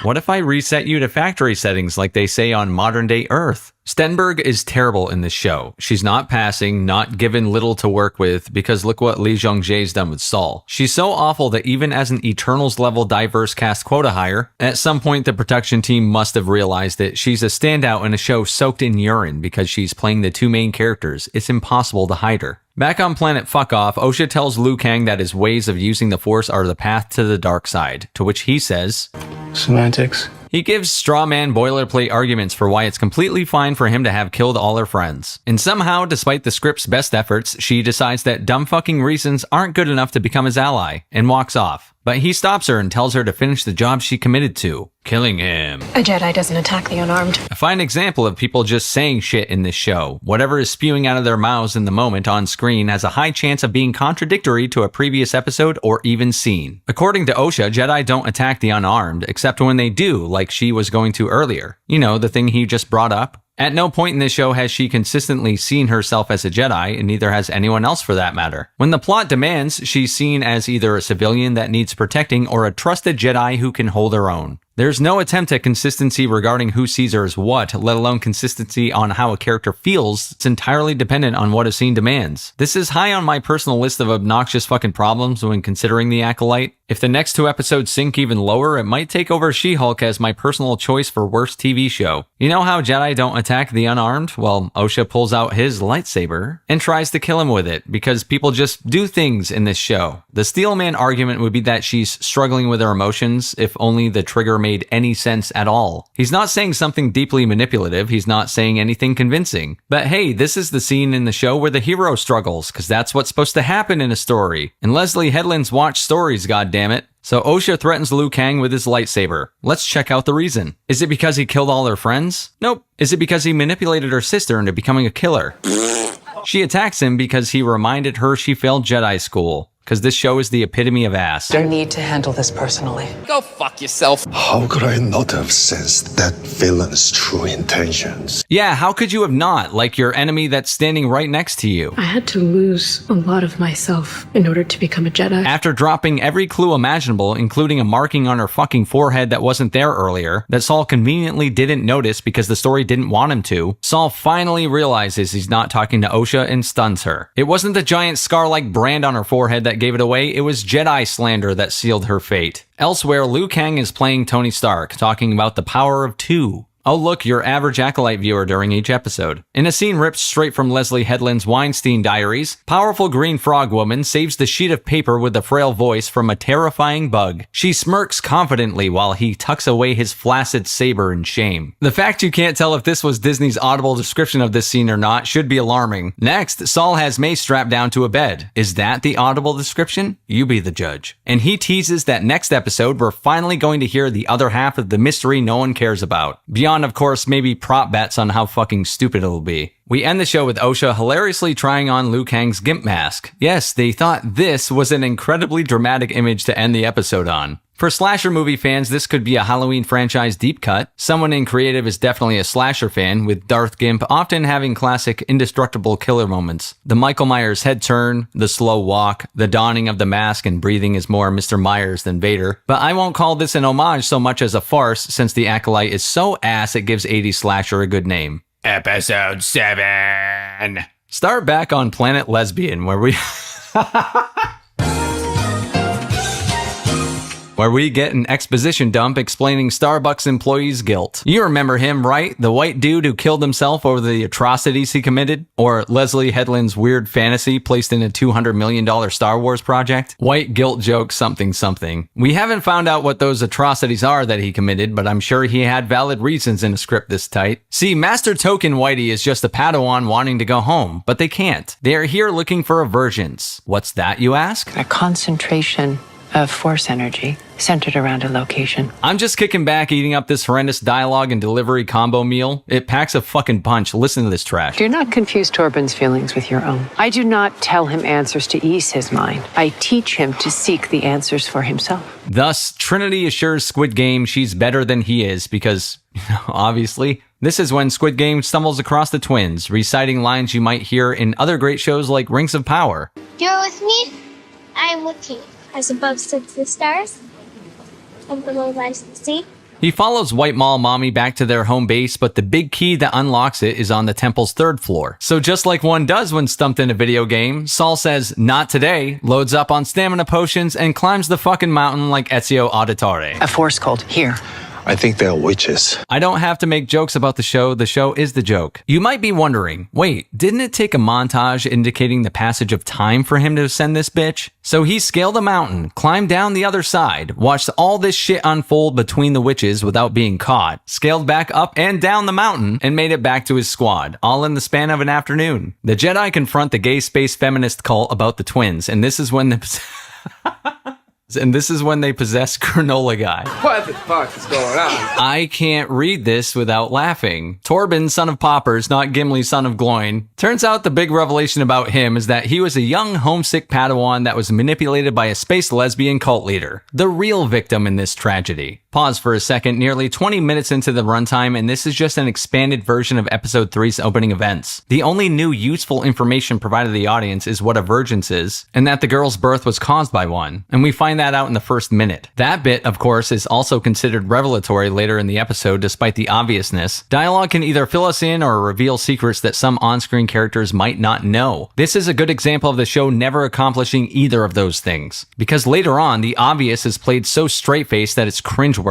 What if I reset you to factory settings like they say on modern-day Earth? Stenberg is terrible in this show. She's not passing, not given little to work with, because look what Lee Jung-jae's done with Saul. She's so awful that even as an Eternals-level diverse cast quota hire, at some point the production team must have realized that she's a standout in a show soaked in urine because she's playing the two main characters. It's impossible to hide her. Back on planet Fuck Off, Osha tells Liu Kang that his ways of using the Force are the path to the dark side, to which he says, Semantics. He gives straw man boilerplate arguments for why it's completely fine for him to have killed all her friends. And somehow, despite the script's best efforts, she decides that dumb fucking reasons aren't good enough to become his ally, and walks off. But he stops her and tells her to finish the job she committed to, killing him. A Jedi doesn't attack the unarmed. A fine example of people just saying shit in this show. Whatever is spewing out of their mouths in the moment on screen has a high chance of being contradictory to a previous episode or even scene. According to Osha, Jedi don't attack the unarmed, except when they do, like she was going to earlier. You know, the thing he just brought up. At no point in this show has she consistently seen herself as a Jedi, and neither has anyone else for that matter. When the plot demands, she's seen as either a civilian that needs protecting or a trusted Jedi who can hold her own. There's no attempt at consistency regarding who sees her as what, let alone consistency on how a character feels. It's entirely dependent on what a scene demands. This is high on my personal list of obnoxious fucking problems when considering the Acolyte. If the next two episodes sink even lower, it might take over She-Hulk as my personal choice for worst TV show. You know how Jedi don't attack the unarmed? Well, Osha pulls out his lightsaber and tries to kill him with it, because people just do things in this show. The Steelman argument would be that she's struggling with her emotions, if only the trigger made any sense at all. He's not saying something deeply manipulative, he's not saying anything convincing. But hey, this is the scene in the show where the hero struggles, because that's what's supposed to happen in a story. And Leslie Headland's watched stories, goddammit. So Osha threatens Liu Kang with his lightsaber. Let's check out the reason. Is it because he killed all her friends? Nope. Is it because he manipulated her sister into becoming a killer? She attacks him because he reminded her she failed Jedi school. because this show is the epitome of ass. I need to handle this personally. Go fuck yourself. How could I not have sensed that villain's true intentions? Yeah, how could you have not? Like your enemy that's standing right next to you. I had to lose a lot of myself in order to become a Jedi. After dropping every clue imaginable, including a marking on her fucking forehead that wasn't there earlier, that Saul conveniently didn't notice because the story didn't want him to, Saul finally realizes he's not talking to Osha and stuns her. It wasn't the giant scar-like brand on her forehead that gave it away, it was Jedi slander that sealed her fate. Elsewhere, Liu Kang is playing Tony Stark, talking about the power of two. Oh look, your average Acolyte viewer during each episode. In a scene ripped straight from Leslie Headland's Weinstein Diaries, powerful green frog woman saves the sheet of paper with a frail voice from a terrifying bug. She smirks confidently while he tucks away his flaccid saber in shame. The fact you can't tell if this was Disney's audible description of this scene or not should be alarming. Next, Saul has May strapped down to a bed. Is that the audible description? You be the judge. And he teases that next episode we're finally going to hear the other half of the mystery no one cares about. Beyond, of course, maybe prop bets on how fucking stupid it'll be. We end the show with Osha hilariously trying on Liu Kang's gimp mask. Yes, they thought this was an incredibly dramatic image to end the episode on. For slasher movie fans, this could be a Halloween franchise deep cut. Someone in creative is definitely a slasher fan, with Darth Gimp often having classic indestructible killer moments. The Michael Myers head turn, the slow walk, the donning of the mask and breathing is more Mr. Myers than Vader. But I won't call this an homage so much as a farce, since the Acolyte is so ass it gives 80s slasher a good name. Episode 7. Start back on Planet Lesbian, where we... where we get an exposition dump explaining Starbucks employees' guilt. You remember him, right? The white dude who killed himself over the atrocities he committed? Or Leslie Headland's weird fantasy placed in a $200 million Star Wars project? White guilt joke something something. We haven't found out what those atrocities are that he committed, but I'm sure he had valid reasons in a script this tight. See, Master Token Whitey is just a Padawan wanting to go home, but they can't. They are here looking for aversions. What's that, you ask? A concentration of force energy centered around a location. I'm just kicking back eating up this horrendous dialogue and delivery combo meal. It packs a fucking punch. Listen to this trash. Do not confuse Torben's feelings with your own. I do not tell him answers to ease his mind. I teach him to seek the answers for himself. Thus, Trinity assures Squid Game she's better than he is because, obviously, this is when Squid Game stumbles across the twins, reciting lines you might hear in other great shows like Rings of Power. You're with me, I'm with you. As above sits the stars, and below lies the sea. He follows White Mall Mommy back to their home base, but the big key that unlocks it is on the temple's 3rd floor. So just like one does when stumped in a video game, Saul says, "Not today," loads up on stamina potions, and climbs the fucking mountain like Ezio Auditore. A force cult here. I think they're witches. I don't have to make jokes about the show is the joke. You might be wondering, wait, didn't it take a montage indicating the passage of time for him to ascend this bitch? So he scaled a mountain, climbed down the other side, watched all this shit unfold between the witches without being caught, scaled back up and down the mountain, and made it back to his squad, all in the span of an afternoon. The Jedi confront the gay space feminist cult about the twins, and this is when they possess Granola Guy. What the fuck is going on? I can't read this without laughing. Torben, son of Poppers, not Gimli, son of Gloin. Turns out the big revelation about him is that he was a young, homesick Padawan that was manipulated by a space lesbian cult leader. The real victim in this tragedy. Pause for a second, nearly 20 minutes into the runtime, and this is just an expanded version of Episode 3's opening events. The only new useful information provided to the audience is what a vergence is, and that the girl's birth was caused by one, and we find that out in the first minute. That bit, of course, is also considered revelatory later in the episode, despite the obviousness. Dialogue can either fill us in or reveal secrets that some on-screen characters might not know. This is a good example of the show never accomplishing either of those things, because later on, the obvious is played so straight-faced that it's cringeworthy.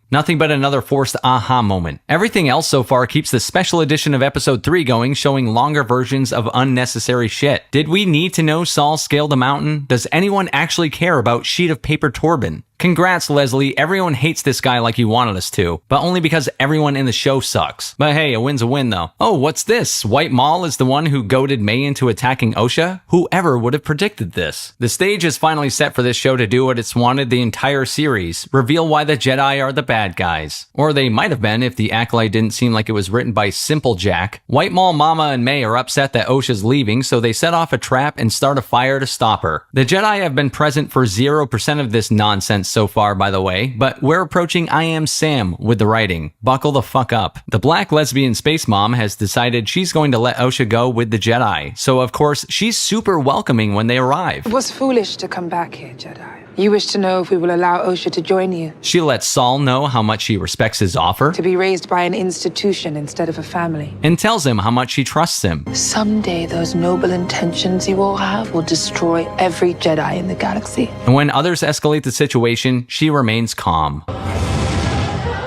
Nothing but another forced aha moment. Everything else so far keeps the special edition of Episode 3 going, showing longer versions of unnecessary shit. Did we need to know Saul scaled a mountain? Does anyone actually care about Sheet of Paper Torben? Congrats, Leslie, everyone hates this guy like you wanted us to, but only because everyone in the show sucks. But hey, a win's a win though. Oh, what's this? White Maul is the one who goaded May into attacking Osha? Whoever would have predicted this? The stage is finally set for this show to do what it's wanted the entire series, reveal why the Jedi are the bad guys. Or they might have been if the Acolyte didn't seem like it was written by Simple Jack. White Maul, Mama, and May are upset that Osha's leaving, so they set off a trap and start a fire to stop her. The Jedi have been present for 0% of this nonsense so far, by the way, but we're approaching I Am Sam with the writing. Buckle the fuck up. The black lesbian space mom has decided she's going to let Osha go with the Jedi, so of course she's super welcoming when they arrive. It was foolish to come back here, Jedi. You wish to know if we will allow Osha to join you. She lets Saul know how much she respects his offer, To be raised by an institution instead of a family. and tells him how much she trusts him. Someday those noble intentions you all have will destroy every Jedi in the galaxy. And when others escalate the situation, she remains calm. I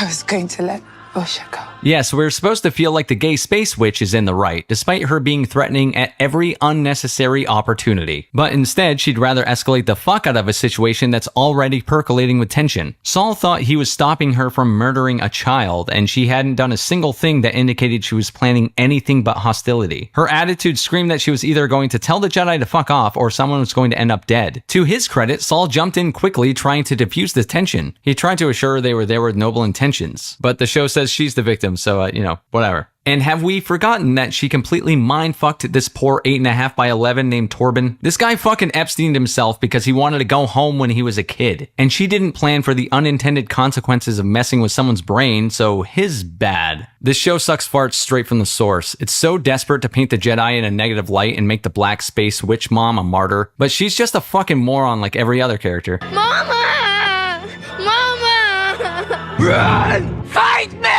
was going to let Osha go. Yes, we're supposed to feel like the gay space witch is in the right, despite her being threatening at every unnecessary opportunity. But instead, she'd rather escalate the fuck out of a situation that's already percolating with tension. Saul thought he was stopping her from murdering a child, and she hadn't done a single thing that indicated she was planning anything but hostility. Her attitude screamed that she was either going to tell the Jedi to fuck off, or someone was going to end up dead. To his credit, Saul jumped in quickly, trying to defuse the tension. He tried to assure her they were there with noble intentions, but the show says she's the victim, so, whatever. And have we forgotten that she completely mind-fucked this poor 8.5 by 11 named Torben? This guy fucking Epsteined himself because he wanted to go home when he was a kid. And she didn't plan for the unintended consequences of messing with someone's brain, so his bad. This show sucks farts straight from the source. It's so desperate to paint the Jedi in a negative light and make the black space witch mom a martyr, but she's just a fucking moron like every other character. Mama! Mama! Run! Fight me!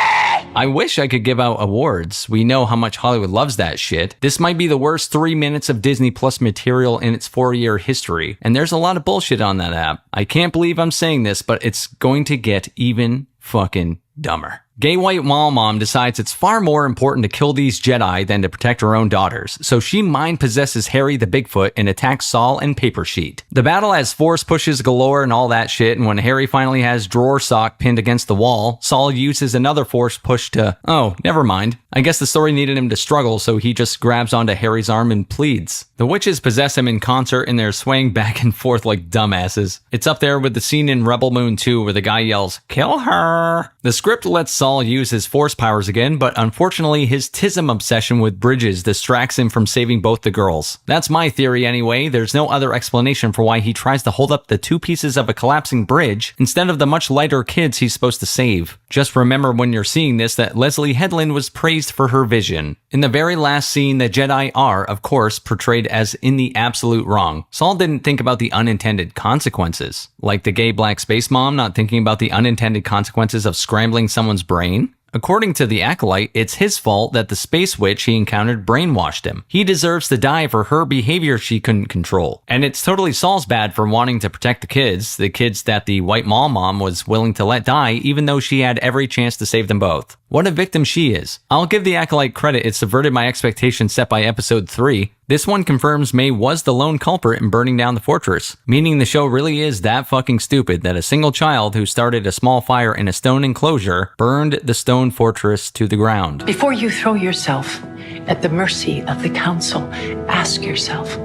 I wish I could give out awards. We know how much Hollywood loves that shit. This might be the worst 3 minutes of Disney Plus material in its 4-year history, and there's a lot of bullshit on that app. I can't believe I'm saying this, but it's going to get even fucking dumber. Gay white mom decides it's far more important to kill these Jedi than to protect her own daughters, so she mind possesses Harry the Bigfoot and attacks Saul and Paper Sheet. The battle has force pushes galore and all that shit, and when Harry finally has Drawer Sock pinned against the wall, Saul uses another force push to, oh, never mind. I guess the story needed him to struggle, so he just grabs onto Harry's arm and pleads. The witches possess him in concert and they're swaying back and forth like dumbasses. It's up there with the scene in Rebel Moon 2 where the guy yells, "Kill her!" The script lets Saul use his force powers again, but unfortunately his tism obsession with bridges distracts him from saving both the girls. That's my theory anyway. There's no other explanation for why he tries to hold up the 2 pieces of a collapsing bridge instead of the much lighter kids he's supposed to save. Just remember when you're seeing this that Leslie Headland was praised for her vision. In the very last scene, the Jedi are, of course, portrayed as in the absolute wrong. Saul didn't think about the unintended consequences. Like the gay black space mom not thinking about the unintended consequences of scrambling someone's brain. According to the Acolyte, it's his fault that the space witch he encountered brainwashed him. He deserves to die for her behavior she couldn't control. And it's totally Saul's bad for wanting to protect the kids that the white mom was willing to let die even though she had every chance to save them both. What a victim she is. I'll give the Acolyte credit, it subverted my expectations set by episode 3. This one confirms May was the lone culprit in burning down the fortress, meaning the show really is that fucking stupid that a single child who started a small fire in a stone enclosure burned the stone fortress to the ground. Before you throw yourself at the mercy of the council, ask yourself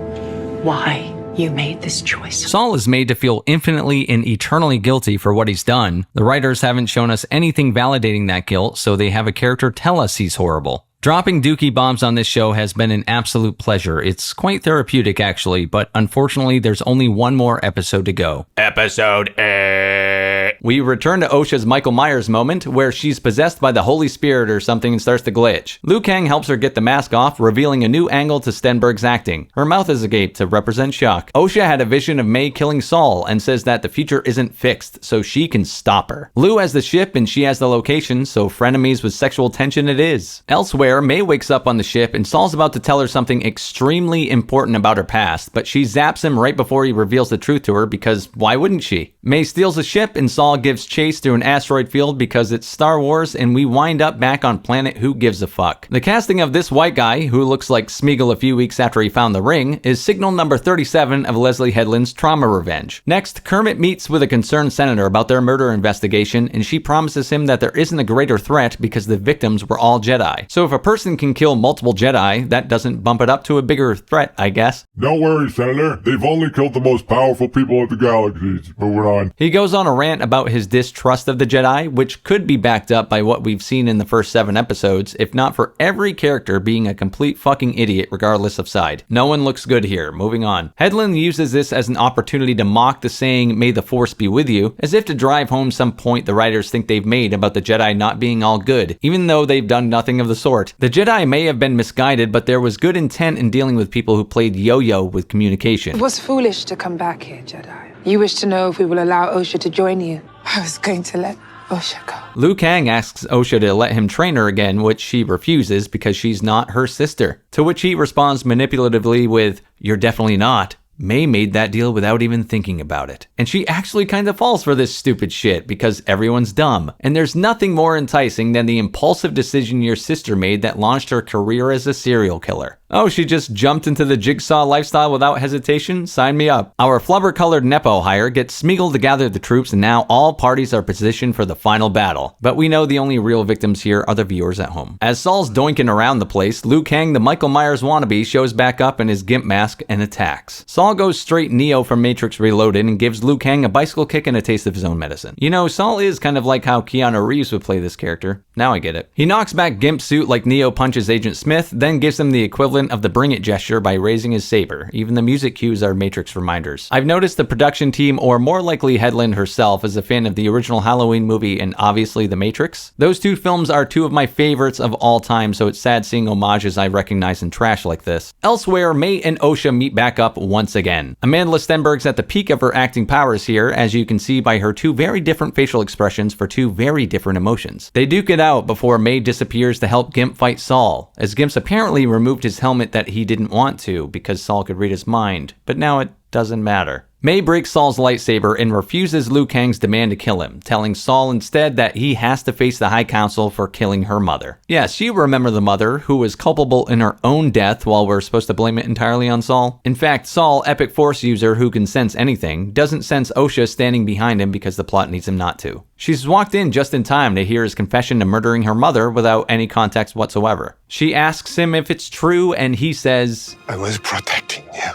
why you made this choice. Saul is made to feel infinitely and eternally guilty for what he's done. The writers haven't shown us anything validating that guilt, so they have a character tell us he's horrible. Dropping dookie bombs on this show has been an absolute pleasure. It's quite therapeutic actually, but unfortunately there's only one more episode to go. Episode 8. We return to Osha's Michael Myers moment, where she's possessed by the Holy Spirit or something and starts to glitch. Liu Kang helps her get the mask off, revealing a new angle to Stenberg's acting. Her mouth is agape to represent shock. Osha had a vision of May killing Saul and says that the future isn't fixed, so she can stop her. Liu has the ship and she has the location, so frenemies with sexual tension it is. Elsewhere, May wakes up on the ship and Saul's about to tell her something extremely important about her past, but she zaps him right before he reveals the truth to her because why wouldn't she? May steals the ship and Saul Saul gives chase through an asteroid field because it's Star Wars, and we wind up back on planet Who Gives a Fuck. The casting of this white guy, who looks like Smeagol a few weeks after he found the ring, is signal number 37 of Leslie Headland's Trauma Revenge. Next, Kermit meets with a concerned senator about their murder investigation, and she promises him that there isn't a greater threat because the victims were all Jedi. So if a person can kill multiple Jedi, that doesn't bump it up to a bigger threat, I guess. Don't worry, Senator. They've only killed the most powerful people of the galaxy. Moving on. He goes on a rant about his distrust of the Jedi, which could be backed up by what we've seen in the first 7 episodes, if not for every character being a complete fucking idiot regardless of side. No one looks good here. Moving on. Headland uses this as an opportunity to mock the saying, "May the Force be with you," as if to drive home some point the writers think they've made about the Jedi not being all good, even though they've done nothing of the sort. The Jedi may have been misguided, but there was good intent in dealing with people who played yo-yo with communication. It was foolish to come back here, Jedi. You wish to know if we will allow Osha to join you. I was going to let Osha go. Liu Kang asks Osha to let him train her again, which she refuses because she's not her sister. To which he responds manipulatively with, "You're definitely not." May made that deal without even thinking about it. And she actually kind of falls for this stupid shit because everyone's dumb. And there's nothing more enticing than the impulsive decision your sister made that launched her career as a serial killer. Oh, she just jumped into the Jigsaw lifestyle without hesitation? Sign me up. Our flubber-colored Nepo hire gets Smeagol to gather the troops, and now all parties are positioned for the final battle. But we know the only real victims here are the viewers at home. As Saul's doinking around the place, Liu Kang, the Michael Myers wannabe, shows back up in his gimp mask and attacks. Saul goes straight Neo from Matrix Reloaded and gives Liu Kang a bicycle kick and a taste of his own medicine. You know, Saul is kind of like how Keanu Reeves would play this character. Now I get it. He knocks back Gimp Suit like Neo punches Agent Smith, then gives him the equivalent of the bring it gesture by raising his saber. Even the music cues are Matrix reminders. I've noticed the production team, or more likely Headland herself, is a fan of the original Halloween movie and obviously The Matrix. Those 2 films are 2 of my favorites of all time, so it's sad seeing homages I recognize in trash like this. Elsewhere, May and Osha meet back up once again. Amanda Stenberg's at the peak of her acting powers here, as you can see by her 2 very different facial expressions for 2 very different emotions. They duke it out before May disappears to help Gimp fight Saul, as Gimp's apparently removed his helmet that he didn't want to because Saul could read his mind, but now it doesn't matter. May breaks Saul's lightsaber and refuses Liu Kang's demand to kill him, telling Saul instead that he has to face the High Council for killing her mother. Yes, you remember the mother, who was culpable in her own death while we're supposed to blame it entirely on Saul? In fact, Saul, epic force user who can sense anything, doesn't sense Osha standing behind him because the plot needs him not to. She's walked in just in time to hear his confession to murdering her mother without any context whatsoever. She asks him if it's true, and he says, "I was protecting you.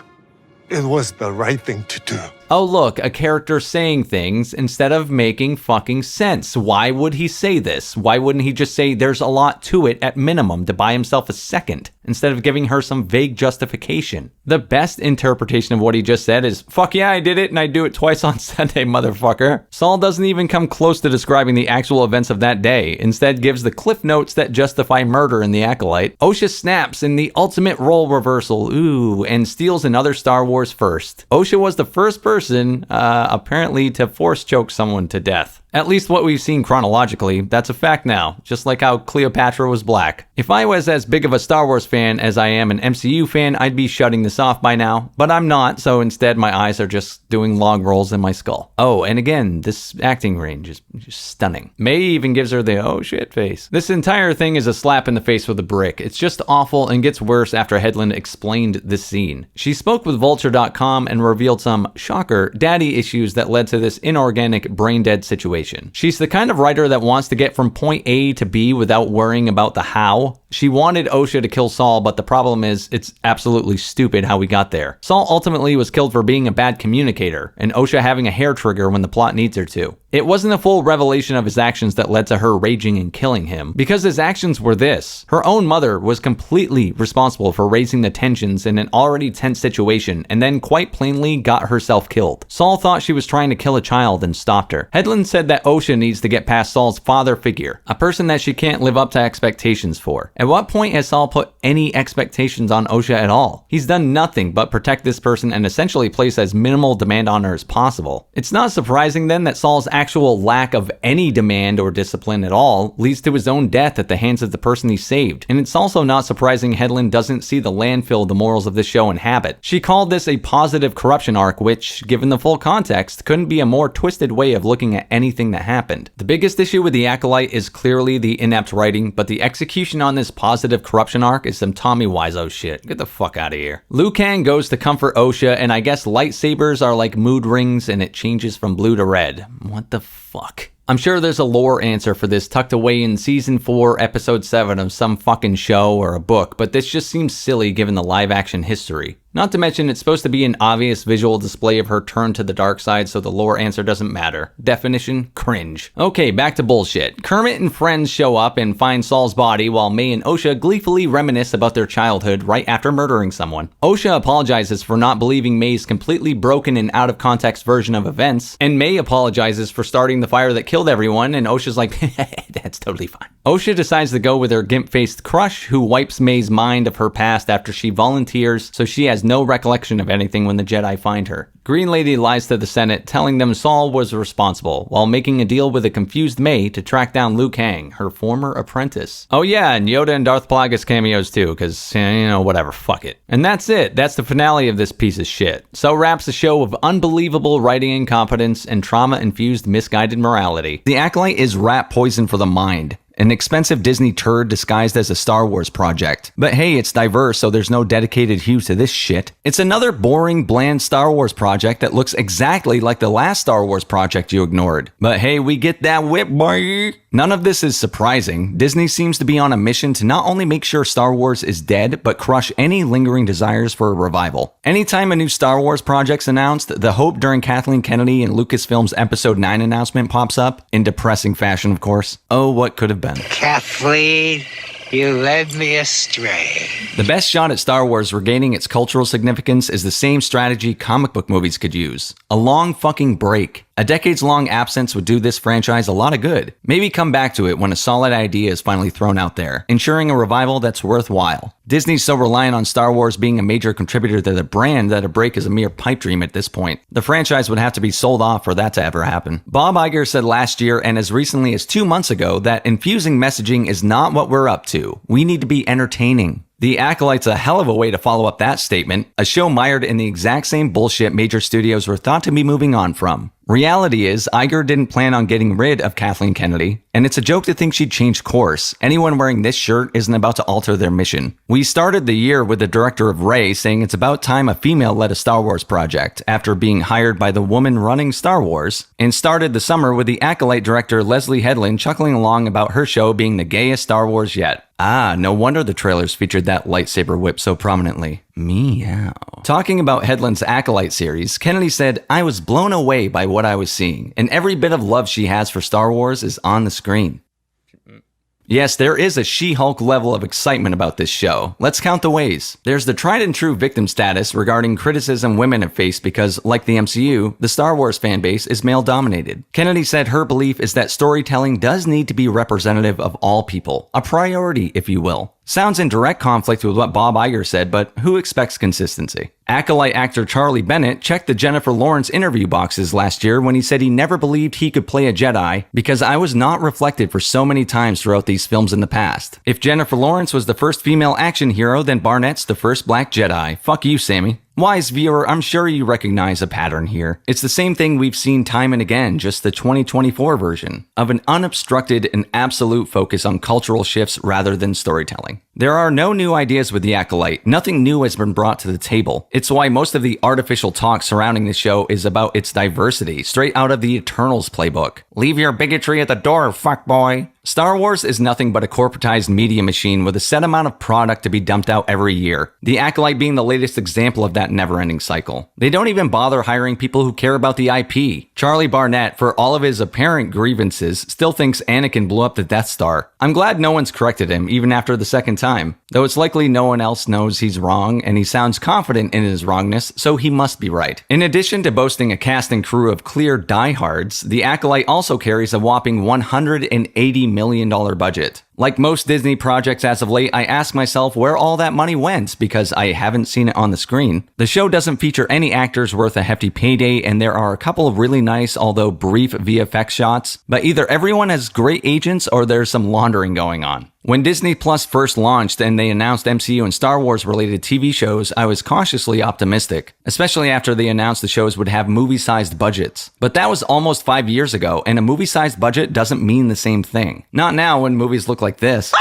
It was the right thing to do." Oh look, a character saying things instead of making fucking sense. Why would he say this? Why wouldn't he just say there's a lot to it at minimum to buy himself a second, instead of giving her some vague justification? The best interpretation of what he just said is, "Fuck yeah, I did it and I do it twice on Sunday, motherfucker." Saul doesn't even come close to describing the actual events of that day, instead gives the cliff notes that justify murder in the Acolyte. Osha snaps in the ultimate role reversal, ooh, and steals another Star Wars first. Osha was the first person apparently to force choke someone to death. At least what we've seen chronologically, that's a fact now, just like how Cleopatra was black. If I was as big of a Star Wars fan as I am an MCU fan, I'd be shutting this off by now, but I'm not, so instead my eyes are just doing log rolls in my skull. Oh, and again, this acting range is just stunning. May even gives her the oh shit face. This entire thing is a slap in the face with a brick. It's just awful and gets worse after Headland explained this scene. She spoke with Vulture.com and revealed some, shocker, daddy issues that led to this inorganic brain-dead situation. She's the kind of writer that wants to get from point A to B without worrying about the how. She wanted Osha to kill Saul, but the problem is it's absolutely stupid how we got there. Saul ultimately was killed for being a bad communicator, and Osha having a hair trigger when the plot needs her to. It wasn't a full revelation of his actions that led to her raging and killing him, because his actions were this. Her own mother was completely responsible for raising the tensions in an already tense situation, and then quite plainly got herself killed. Saul thought she was trying to kill a child and stopped her. Headland said that Osha needs to get past Saul's father figure, a person that she can't live up to expectations for. At what point has Saul put any expectations on Osha at all? He's done nothing but protect this person and essentially place as minimal demand on her as possible. It's not surprising then that Saul's actual lack of any demand or discipline at all leads to his own death at the hands of the person he saved. And it's also not surprising Hedlund doesn't see the landfill the morals of this show inhabit. She called this a positive corruption arc, which, given the full context, couldn't be a more twisted way of looking at anything that happened. The biggest issue with the Acolyte is clearly the inept writing, but the execution on this positive corruption arc is some Tommy Wiseau shit. Get the fuck out of here. Liu Kang goes to comfort Osha, and I guess lightsabers are like mood rings and it changes from blue to red. What the fuck? I'm sure there's a lore answer for this tucked away in season 4, episode 7 of some fucking show or a book, but this just seems silly given the live action history. Not to mention, it's supposed to be an obvious visual display of her turn to the dark side, so the lore answer doesn't matter. Definition: cringe. Okay, back to bullshit. Kermit and friends show up and find Saul's body while May and Osha gleefully reminisce about their childhood right after murdering someone. Osha apologizes for not believing May's completely broken and out of context version of events, and May apologizes for starting the fire that killed everyone, and Osha's like, that's totally fine. Osha decides to go with her gimp-faced crush, who wipes May's mind of her past after she volunteers, so she has no recollection of anything when the Jedi find her. Green Lady lies to the Senate, telling them Saul was responsible, while making a deal with a confused May to track down Liu Kang, her former apprentice. Oh yeah, and Yoda and Darth Plagueis cameos too, cause, whatever, fuck it. And that's it. That's the finale of this piece of shit. So wraps a show of unbelievable writing incompetence and trauma-infused misguided morality. The Acolyte is rat poison for the mind. An expensive Disney turd disguised as a Star Wars project. But hey, it's diverse, so there's no dedicated hue to this shit. It's another boring, bland Star Wars project that looks exactly like the last Star Wars project you ignored. But hey, we get that whip, boy! None of this is surprising. Disney seems to be on a mission to not only make sure Star Wars is dead, but crush any lingering desires for a revival. Anytime a new Star Wars project's announced, the hope during Kathleen Kennedy and Lucasfilm's Episode 9 announcement pops up, in depressing fashion of course. Oh, what could have been. Kathleen, you led me astray. The best shot at Star Wars regaining its cultural significance is the same strategy comic book movies could use. A long fucking break. A decades-long absence would do this franchise a lot of good. Maybe come back to it when a solid idea is finally thrown out there, ensuring a revival that's worthwhile. Disney's so reliant on Star Wars being a major contributor to the brand that a break is a mere pipe dream at this point. The franchise would have to be sold off for that to ever happen. Bob Iger said last year and as recently as 2 months ago that infusing messaging is not what we're up to. We need to be entertaining. The Acolyte's a hell of a way to follow up that statement, a show mired in the exact same bullshit major studios were thought to be moving on from. Reality is, Iger didn't plan on getting rid of Kathleen Kennedy, and it's a joke to think she'd change course. Anyone wearing this shirt isn't about to alter their mission. We started the year with the director of Rey saying it's about time a female led a Star Wars project, after being hired by the woman running Star Wars, and started the summer with the Acolyte director Leslie Headland chuckling along about her show being the gayest Star Wars yet. Ah, no wonder the trailers featured that lightsaber whip so prominently. Meow. Talking about Headland's Acolyte series, Kennedy said, "I was blown away by what I was seeing, and every bit of love she has for Star Wars is on the screen." Yes, there is a She-Hulk level of excitement about this show. Let's count the ways. There's the tried and true victim status regarding criticism women have faced because, like the MCU, the Star Wars fanbase is male-dominated. Kennedy said her belief is that storytelling does need to be representative of all people. A priority, if you will. Sounds in direct conflict with what Bob Iger said, but who expects consistency? Acolyte actor Charlie Bennett checked the Jennifer Lawrence interview boxes last year when he said he never believed he could play a Jedi because I was not reflected for so many times throughout these films in the past. If Jennifer Lawrence was the first female action hero, then Barnett's the first black Jedi. Fuck you, Sammy. Wise viewer, I'm sure you recognize a pattern here. It's the same thing we've seen time and again, just the 2024 version, of an unobstructed and absolute focus on cultural shifts rather than storytelling. There are no new ideas with the Acolyte. Nothing new has been brought to the table. It's why most of the artificial talk surrounding the show is about its diversity, straight out of the Eternals playbook. Leave your bigotry at the door, fuckboy. Star Wars is nothing but a corporatized media machine with a set amount of product to be dumped out every year. The Acolyte being the latest example of that never-ending cycle. They don't even bother hiring people who care about the IP. Charlie Barnett, for all of his apparent grievances, still thinks Anakin blew up the Death Star. I'm glad no one's corrected him, even after the second time. Though it's likely no one else knows he's wrong, and he sounds confident in his wrongness, so he must be right. In addition to boasting a cast and crew of clear diehards, the Acolyte also carries a whopping $180 million budget. Like most Disney projects as of late, I ask myself where all that money went because I haven't seen it on the screen. The show doesn't feature any actors worth a hefty payday, and there are a couple of really nice, although brief VFX shots, but either everyone has great agents or there's some laundering going on. When Disney Plus first launched and they announced MCU and Star Wars related TV shows, I was cautiously optimistic, especially after they announced the shows would have movie-sized budgets. But that was almost 5 years ago, and a movie-sized budget doesn't mean the same thing. Not now when movies look like this.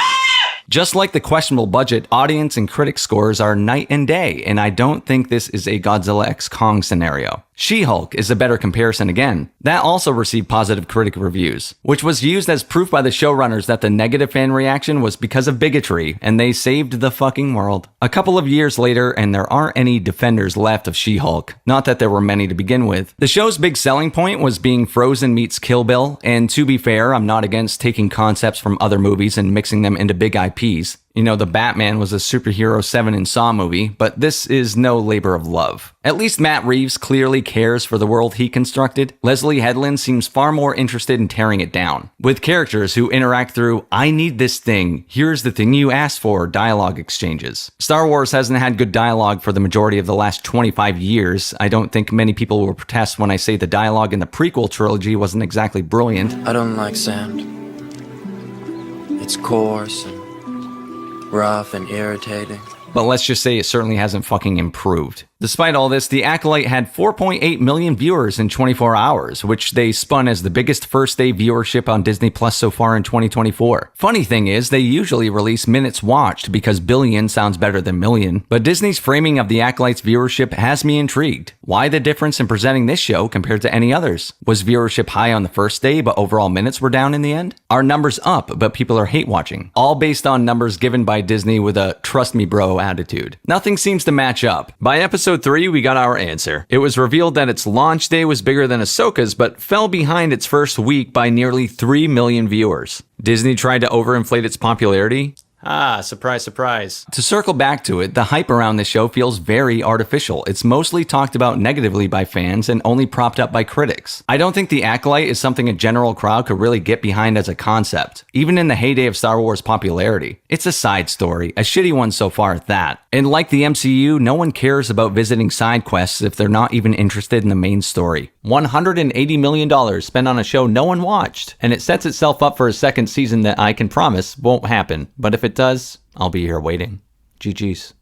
Just like the questionable budget, audience and critic scores are night and day, and I don't think this is a Godzilla x Kong scenario. She-Hulk is a better comparison again. That also received positive critic reviews, which was used as proof by the showrunners that the negative fan reaction was because of bigotry, and they saved the fucking world. A couple of years later, and there aren't any defenders left of She-Hulk. Not that there were many to begin with. The show's big selling point was being Frozen meets Kill Bill, and to be fair, I'm not against taking concepts from other movies and mixing them into big IPs. You know, the Batman was a superhero 7 in Saw movie, but this is no labor of love. At least Matt Reeves clearly cares for the world he constructed. Leslie Headland seems far more interested in tearing it down, with characters who interact through, I need this thing, here's the thing you asked for, dialogue exchanges. Star Wars hasn't had good dialogue for the majority of the last 25 years. I don't think many people will protest when I say the dialogue in the prequel trilogy wasn't exactly brilliant. I don't like sand. It's coarse and rough and irritating. But let's just say it certainly hasn't fucking improved. Despite all this, The Acolyte had 4.8 million viewers in 24 hours, which they spun as the biggest first-day viewership on Disney Plus so far in 2024. Funny thing is, they usually release minutes watched because billion sounds better than million, but Disney's framing of The Acolyte's viewership has me intrigued. Why the difference in presenting this show compared to any others? Was viewership high on the first day, but overall minutes were down in the end? Are numbers up, but people are hate watching? All based on numbers given by Disney with a trust me bro attitude. Nothing seems to match up. By episode 3, we got our answer. It was revealed that its launch day was bigger than Ahsoka's, but fell behind its first week by nearly 3 million viewers. Disney tried to overinflate its popularity. Ah, surprise, surprise. To circle back to it, the hype around this show feels very artificial. It's mostly talked about negatively by fans and only propped up by critics. I don't think The Acolyte is something a general crowd could really get behind as a concept, even in the heyday of Star Wars popularity. It's a side story, a shitty one so far at that. And like the MCU, no one cares about visiting side quests if they're not even interested in the main story. $180 million spent on a show no one watched, and it sets itself up for a second season that I can promise won't happen, but if it does, I'll be here waiting. GG's.